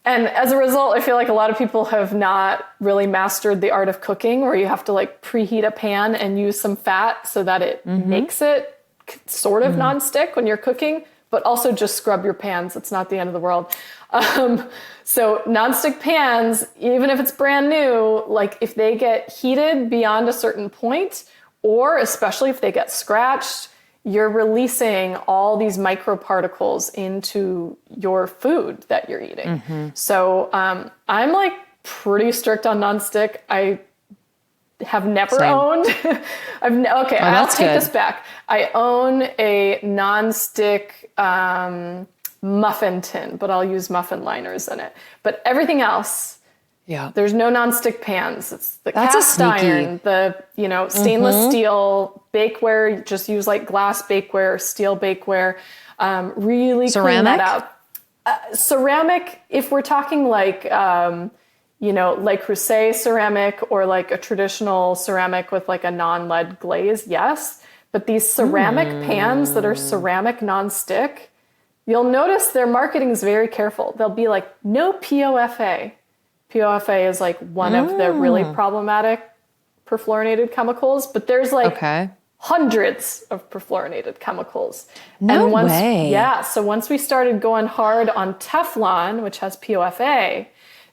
And as a result, I feel like a lot of people have not really mastered the art of cooking, where you have to like preheat a pan and use some fat so that it makes it sort of nonstick when you're cooking, but also just scrub your pans. It's not the end of the world. So nonstick pans, even if it's brand new, like if they get heated beyond a certain point, or especially if they get scratched, you're releasing all these microparticles into your food that you're eating. So I'm like pretty strict on nonstick. I have never owned. I'll take this back. I own a nonstick muffin tin, but I'll use muffin liners in it. But everything else, there's no nonstick pans. It's the cast iron, the stainless steel bakeware. Just use like glass bakeware, steel bakeware. Really clean that up. Ceramic, if we're talking like Le Creuset ceramic or like a traditional ceramic with like a non-lead glaze, yes. But these ceramic pans that are ceramic nonstick, you'll notice their marketing is very careful. They'll be like, no POFA. POFA is like one of the really problematic perfluorinated chemicals, but there's like hundreds of perfluorinated chemicals. No way. Yeah. So once we started going hard on Teflon, which has POFA,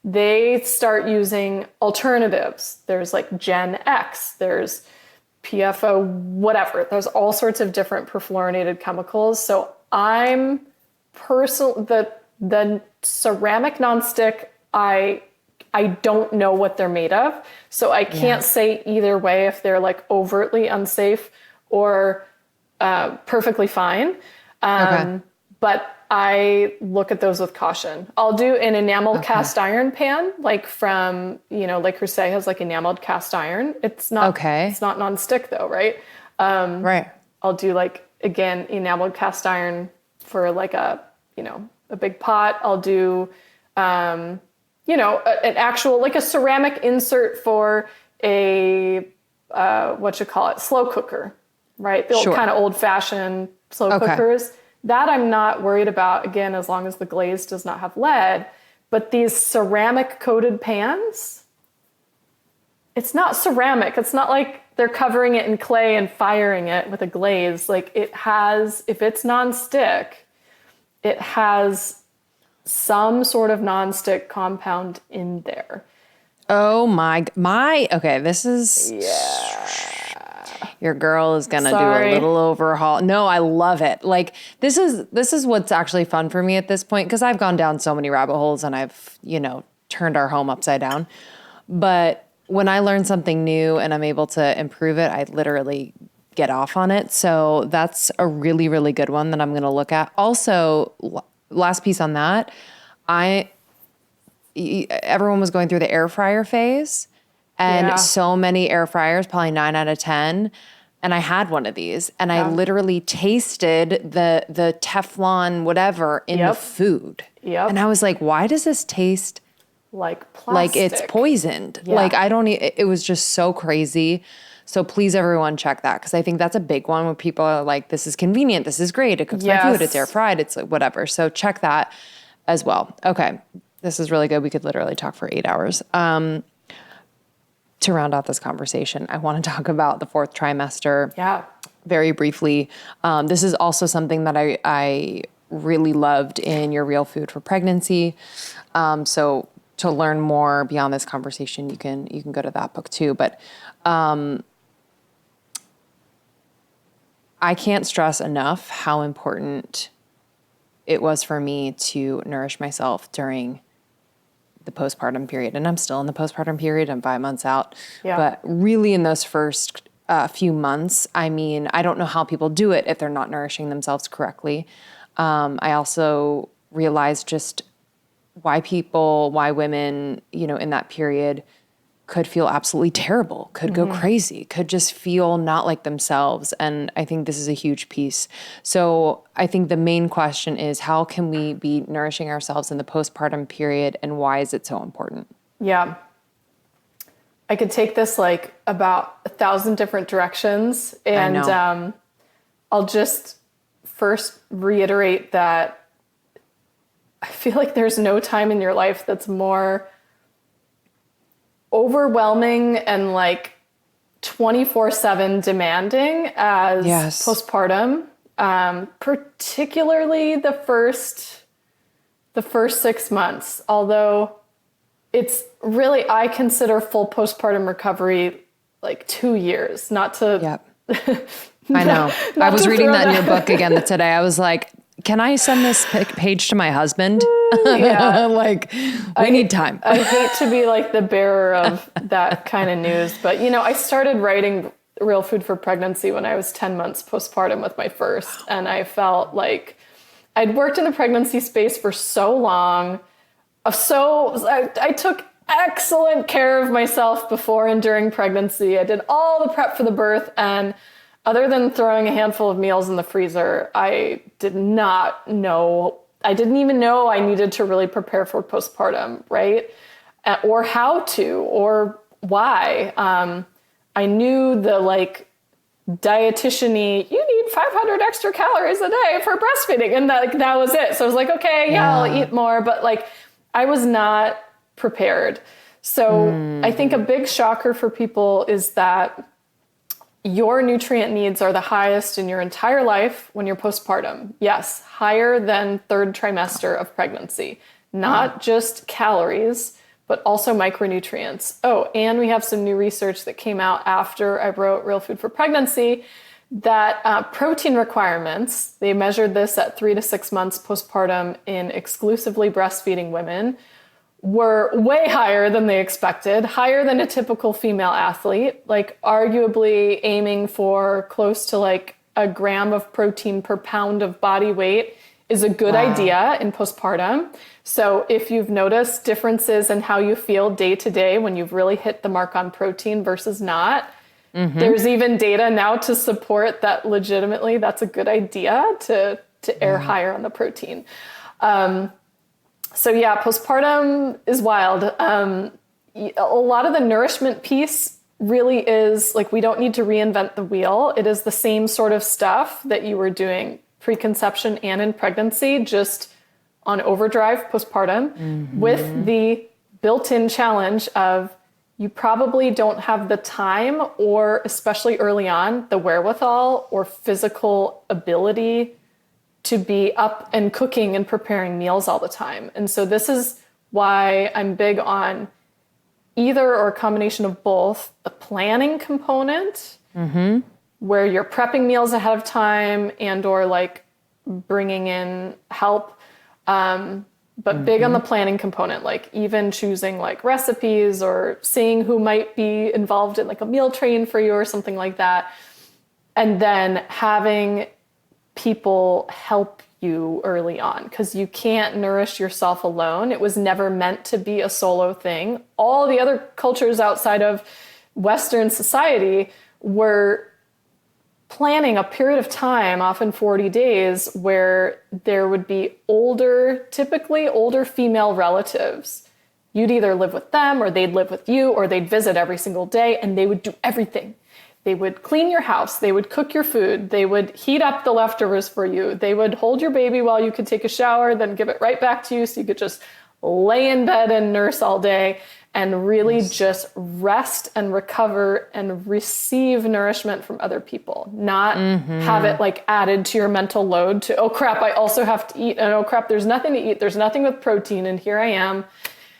they start using alternatives. There's like Gen X, there's PFO, whatever. There's all sorts of different perfluorinated chemicals. So I'm the ceramic nonstick, I don't know what they're made of. So I can't say either way if they're like overtly unsafe or perfectly fine. But I look at those with caution. I'll do an enameled cast iron pan, like from, Le Creuset has like enameled cast iron. It's not nonstick though, right? I'll do like, again, enameled cast iron for like a big pot. I'll do, an actual, like a ceramic insert for a, slow cooker, right? The old kind of old fashioned slow cookers. That I'm not worried about, again, as long as the glaze does not have lead. But these ceramic coated pans, it's not ceramic. It's not like they're covering it in clay and firing it with a glaze. Like it has, if it's nonstick, it has some sort of nonstick compound in there. Oh my, okay, this is, your girl is going to do a little overhaul. No, I love it. Like this is what's actually fun for me at this point. Cause I've gone down so many rabbit holes and I've, turned our home upside down. But when I learn something new and I'm able to improve it, I literally get off on it. So that's a really, really good one that I'm going to look at. Also, last piece on that, everyone was going through the air fryer phase and so many air fryers, probably 9 out of 10. And I had one of these and I literally tasted the Teflon, whatever in the food. Yep. And I was like, why does this taste like plastic? Like it's poisoned. Yeah. Like it was just so crazy. So please everyone check that. Cause I think that's a big one where people are like, this is convenient. This is great. It cooks my food. It's air fried. It's like whatever. So check that as well. Okay. This is really good. We could literally talk for 8 hours. To round out this conversation, I want to talk about the 4th trimester. Yeah. Very briefly. This is also something that I really loved in your Real Food for Pregnancy. So to learn more beyond this conversation, you can go to that book too. But I can't stress enough how important it was for me to nourish myself during the postpartum period. And I'm still in the postpartum period. I'm 5 months out. Yeah. But really in those first few months, I mean, I don't know how people do it if they're not nourishing themselves correctly. I also realized just why women, in that period could feel absolutely terrible, could go crazy, could just feel not like themselves. And I think this is a huge piece. So I think the main question is, how can we be nourishing ourselves in the postpartum period and why is it so important? Yeah. I could take this like about 1,000 different directions. And I'll just first reiterate that I feel like there's no time in your life that's more overwhelming and like 24/7 demanding as postpartum, particularly the first 6 months. Although it's really, I consider full postpartum recovery like 2 years, not to. Yep. I know. I was reading that in your book again today. I was like, can I send this page to my husband? Yeah. Like, we need time. I hate to be like the bearer of that kind of news, but I started writing Real Food for Pregnancy when I was 10 months postpartum with my first. And I felt like I'd worked in the pregnancy space for so long. I took excellent care of myself before and during pregnancy. I did all the prep for the birth, and other than throwing a handful of meals in the freezer, I didn't even know I needed to really prepare for postpartum, right? Or how to, or why. I knew the dietitian-y, you need 500 extra calories a day for breastfeeding. And that was it. So I was like, okay, I'll eat more. But I was not prepared. So I think a big shocker for people is that your nutrient needs are the highest in your entire life when you're postpartum. Yes, higher than 3rd trimester of pregnancy. Not just calories, but also micronutrients. Oh, and we have some new research that came out after I wrote Real Food for Pregnancy that protein requirements, they measured this at 3 to 6 months postpartum in exclusively breastfeeding women, were way higher than they expected, higher than a typical female athlete, arguably aiming for close to a gram of protein per pound of body weight is a good idea in postpartum. So if you've noticed differences in how you feel day to day when you've really hit the mark on protein versus not, there's even data now to support that legitimately that's a good idea to air higher on the protein. So yeah, postpartum is wild. A lot of the nourishment piece really is we don't need to reinvent the wheel. It is the same sort of stuff that you were doing preconception and in pregnancy, just on overdrive postpartum with the built-in challenge of you probably don't have the time, or especially early on, the wherewithal or physical ability to be up and cooking and preparing meals all the time. And so this is why I'm big on either or a combination of both, the planning component, where you're prepping meals ahead of time and or like bringing in help, but big on the planning component, like even choosing like recipes or seeing who might be involved in like a meal train for you or something like that. And then having people help you early on, because you can't nourish yourself alone. It was never meant to be a solo thing. All the other cultures outside of Western society were planning a period of time, often 40 days, where there would be typically older female relatives. You'd either live with them or they'd live with you, or they'd visit every single day, and they would do everything. They would clean your house. They would cook your food. They would heat up the leftovers for you. They would hold your baby while you could take a shower, then give it right back to you so you could just lay in bed and nurse all day and really just rest and recover and receive nourishment from other people, not have it like added to your mental load to, oh crap, I also have to eat, and oh crap, there's nothing to eat. There's nothing with protein. And here I am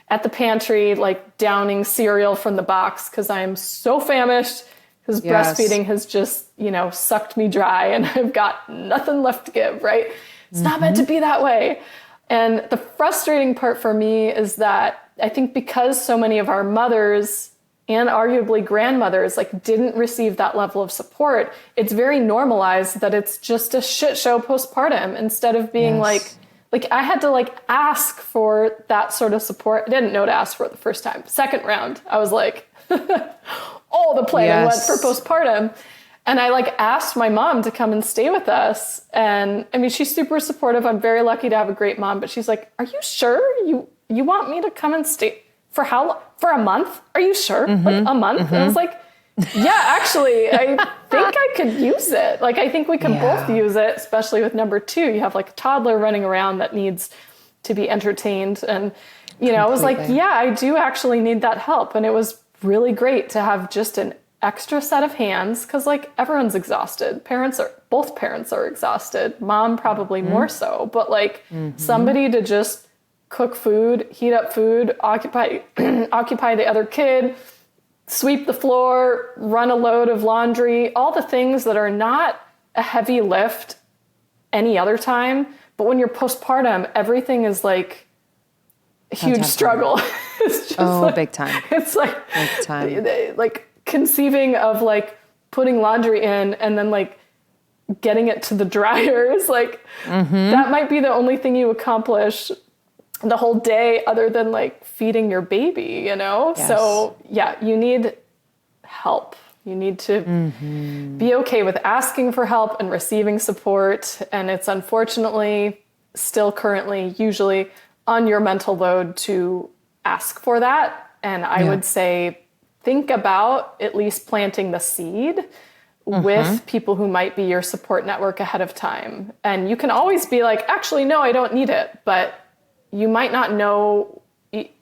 at the pantry, like downing cereal from the box because I am so famished because breastfeeding has just, sucked me dry and I've got nothing left to give, right? It's not meant to be that way. And the frustrating part for me is that I think because so many of our mothers and arguably grandmothers like didn't receive that level of support, it's very normalized that it's just a shit show postpartum instead of being like I had to like ask for that sort of support. I didn't know to ask for it the first time. Second round, I was like, all the planning went for postpartum. And I like asked my mom to come and stay with us. And I mean, she's super supportive. I'm very lucky to have a great mom, but she's like, are you sure you want me to come and stay for how long? For a month? Are you sure? Like a month? And I was like, yeah, actually, I think I could use it. Like, I think we can both use it, especially with number 2. You have like a toddler running around that needs to be entertained. And, I was like, yeah, I do actually need that help. And it was really great to have just an extra set of hands, because like everyone's exhausted. Both parents are exhausted. Mom probably more so, but like somebody to just cook food, heat up food, occupy the other kid, sweep the floor, run a load of laundry, all the things that are not a heavy lift any other time. But when you're postpartum, everything is like a huge struggle. It's just big time. It's like, big time. Like conceiving of like putting laundry in and then like getting it to the dryer is like, that might be the only thing you accomplish the whole day other than like feeding your baby, Yes. So yeah, you need help. You need to be okay with asking for help and receiving support. And it's unfortunately still currently usually on your mental load to ask for that. And I would say, think about at least planting the seed with people who might be your support network ahead of time. And you can always be like, actually, no, I don't need it. But you might not know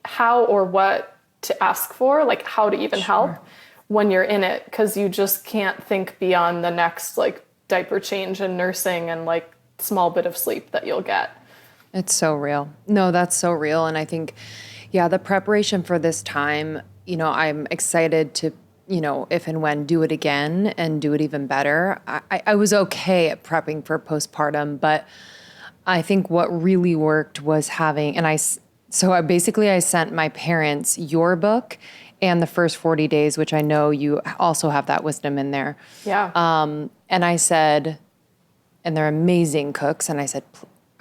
how or what to ask for, like how to even help when you're in it, because you just can't think beyond the next like diaper change and nursing and like small bit of sleep that you'll get. It's so real. No, that's so real. And I think, the preparation for this time, I'm excited to, if and when do it again and do it even better. I was okay at prepping for postpartum, but I think what really worked was having, I sent my parents your book and the first 40 days, which I know you also have that wisdom in there. Yeah. And I said, and they're amazing cooks. And I said,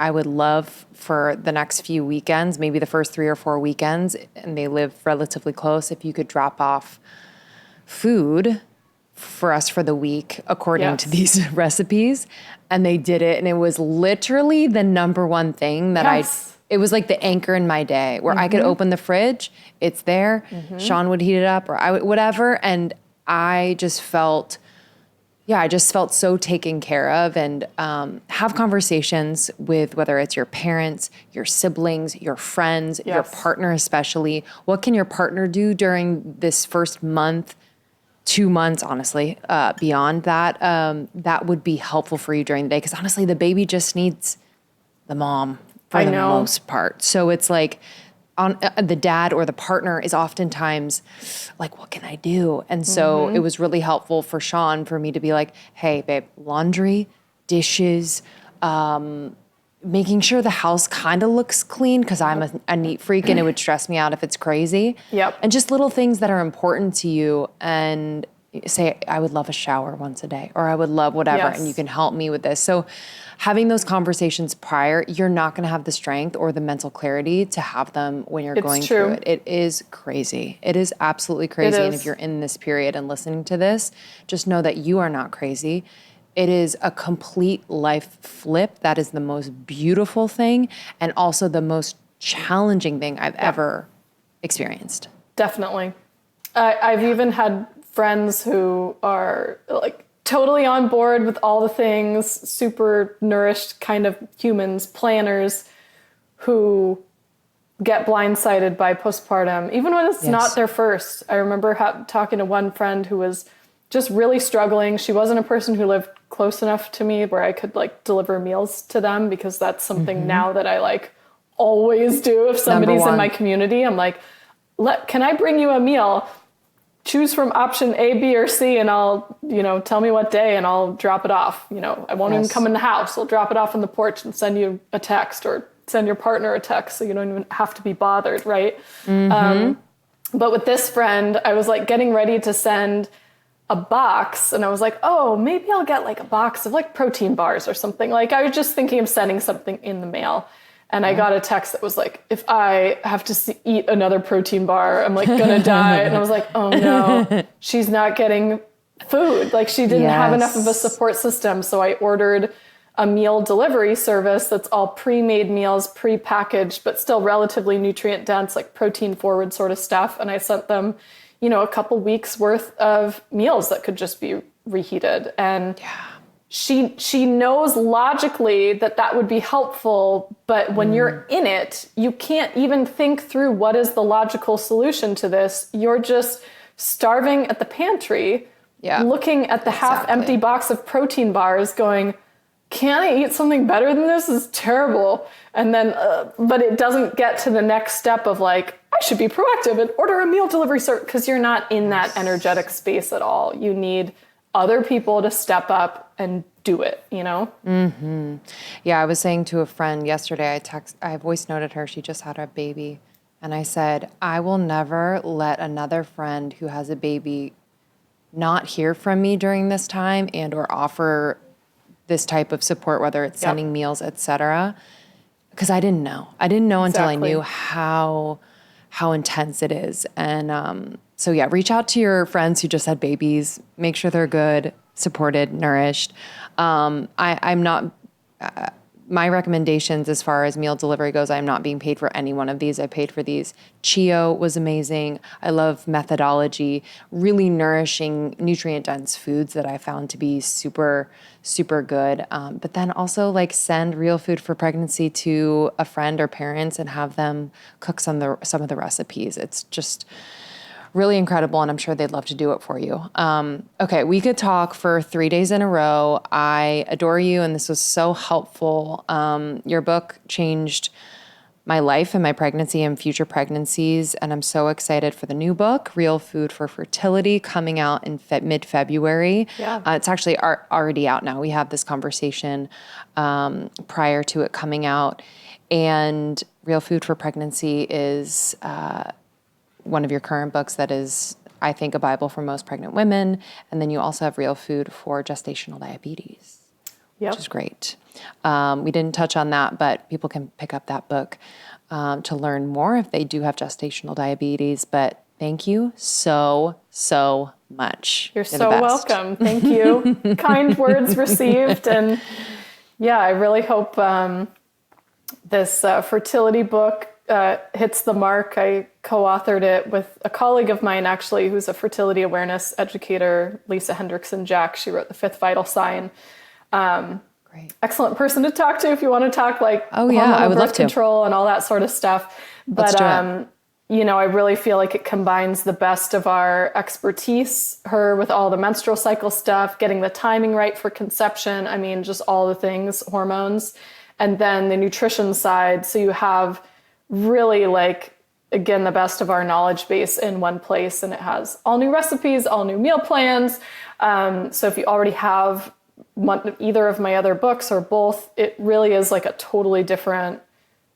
I would love for the next few weekends, maybe the first 3 or 4 weekends, and they live relatively close, if you could drop off food for us for the week according to these recipes. And they did it. And it was literally the number one thing that it was like the anchor in my day where I could open the fridge, it's there. Sean would heat it up or I would, whatever. And I just felt I just felt so taken care of, and have conversations with whether it's your parents, your siblings, your friends, your partner especially. What can your partner do during this first month, 2 months, honestly, beyond that, that would be helpful for you during the day? Because honestly, the baby just needs the mom for the most part. So it's like on the dad or the partner is oftentimes like, what can I do? And so it was really helpful for Sean for me to be like, hey, babe, laundry, dishes, making sure the house kind of looks clean because I'm a neat freak and it would stress me out if it's crazy. And just little things that are important to you, and say, I would love a shower once a day, or I would love whatever, and you can help me with this. So having those conversations prior, you're not going to have the strength or the mental clarity to have them when you're going through it. It is crazy. It is absolutely crazy. And if you're in this period and listening to this, just know that you are not crazy. It is a complete life flip. That is the most beautiful thing, and also the most challenging thing I've ever experienced. Definitely. I've even had friends who are like totally on board with all the things, super nourished kind of humans, planners, who get blindsided by postpartum, even when it's not their first. I remember talking to one friend who was just really struggling. She wasn't a person who lived close enough to me where I could like deliver meals to them, because that's something now that I like always do. If somebody's in my community, I'm like, can I bring you a meal? Choose from option A, B, or C, and I'll, tell me what day and I'll drop it off. I won't even come in the house. I'll drop it off on the porch and send you a text, or send your partner a text so you don't even have to be bothered, right? But with this friend, I was like getting ready to send a box, and I was like, oh, maybe I'll get like a box of like protein bars or something. Like I was just thinking of sending something in the mail. And I got a text that was like, if I have to eat another protein bar, I'm like gonna die. And I was like, oh no, she's not getting food. Like she didn't have enough of a support system. So I ordered a meal delivery service that's all pre-made meals, pre-packaged, but still relatively nutrient dense, like protein forward sort of stuff. And I sent them, a couple weeks worth of meals that could just be reheated. And she knows logically that would be helpful, but when you're in it, you can't even think through what is the logical solution to this. You're just starving at the pantry, looking at the half-empty box of protein bars going, can I eat something better than this? This is terrible. And then, but it doesn't get to the next step of like, I should be proactive and order a meal delivery service, because you're not in that energetic space at all. You need other people to step up and do it, Yeah, I was saying to a friend yesterday, I voice noted her, she just had a baby. And I said, I will never let another friend who has a baby not hear from me during this time and or offer this type of support, whether it's sending meals, etc. Because I didn't know. Until I knew how intense it is. And so reach out to your friends who just had babies. Make sure they're good, supported, nourished. I'm not, my recommendations as far as meal delivery goes, I'm not being paid for any one of these. I paid for these. Chio was amazing. I love Methodology, really nourishing, nutrient-dense foods that I found to be super, super good. But then also like send Real Food for Pregnancy to a friend or parents and have them cook some of the recipes. It's just really incredible, and I'm sure they'd love to do it for you. Okay, we could talk for 3 days in a row. I adore you, and this was so helpful. Your book changed my life and my pregnancy and future pregnancies, and I'm so excited for the new book, Real Food for Fertility, coming out in mid-February. It's actually already out now. We had this conversation prior to it coming out, and Real Food for Pregnancy is one of your current books that is, I think, a Bible for most pregnant women. And then you also have Real Food for Gestational Diabetes, which is great. We didn't touch on that, but people can pick up that book to learn more if they do have gestational diabetes. But thank you so much. You're so welcome. Thank you. Kind words received. And I really hope this fertility book hits the mark. I co-authored it with a colleague of mine, actually, who's a fertility awareness educator, Lisa Hendrickson-Jack. She wrote The Fifth Vital Sign. Great. Excellent person to talk to if you want to talk like I would love to. control and all that sort of stuff. But I really feel like it combines the best of our expertise, her with all the menstrual cycle stuff, getting the timing right for conception. I mean, just all the things, hormones, and then the nutrition side. So you have really again, the best of our knowledge base in one place, and it has all new recipes, all new meal plans. So if you already have either of my other books or both, it really is like a totally different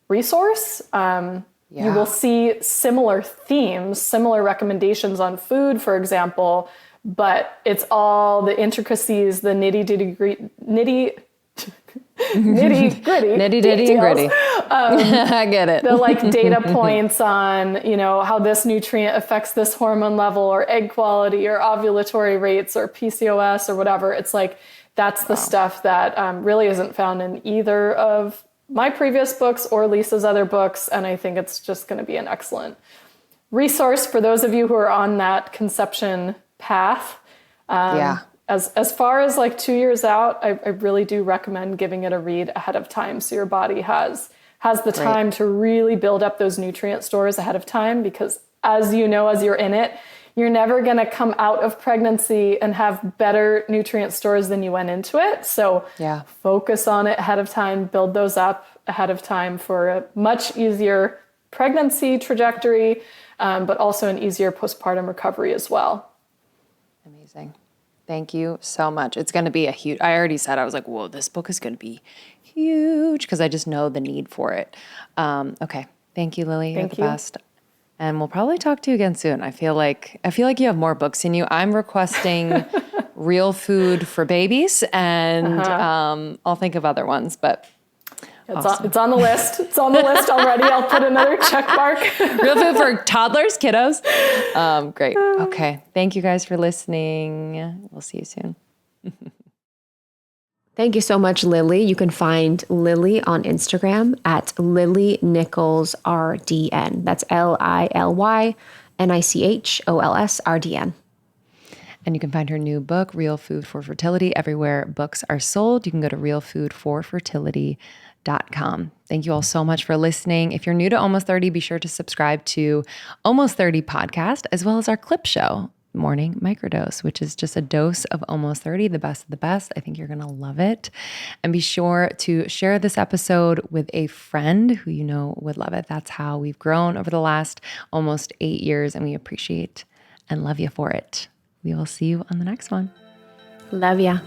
resource. You will see similar themes, similar recommendations on food, for example, but it's all the intricacies, the nitty gritty and gritty. I get it. The data points on, how this nutrient affects this hormone level or egg quality or ovulatory rates or PCOS or whatever. It's that's the stuff that really isn't found in either of my previous books or Lisa's other books. And I think it's just going to be an excellent resource for those of you who are on that conception path. As far as 2 years out, I really do recommend giving it a read ahead of time, so your body has the time to really build up those nutrient stores ahead of time, because as you know, as you're in it, you're never going to come out of pregnancy and have better nutrient stores than you went into it. So focus on it ahead of time, build those up ahead of time for a much easier pregnancy trajectory, but also an easier postpartum recovery as well. Amazing. Thank you so much. It's going to be I already said, I was like, whoa, this book is going to be huge, because I just know the need for it. Okay. Thank you, Lily. You're the best. And we'll probably talk to you again soon. I feel like you have more books in you. I'm requesting real food for babies, and I'll think of other ones, but it's on the list. It's on the list already. I'll put another check mark. Real food for toddlers, kiddos. Great. Okay. Thank you guys for listening. We'll see you soon. Thank you so much, Lily. You can find Lily on Instagram at Lily Nichols RDN. That's LILYNICHOLSRDN. And you can find her new book, Real Food for Fertility, everywhere books are sold. You can go to realfoodforfertility.com. Thank you all so much for listening. If you're new to Almost 30, be sure to subscribe to Almost 30 podcast, as well as our clip show, Morning Microdose, which is just a dose of Almost 30, the best of the best. I think you're going to love it. And be sure to share this episode with a friend who you know would love it. That's how we've grown over the last almost 8 years, and we appreciate and love you for it. We will see you on the next one. Love ya.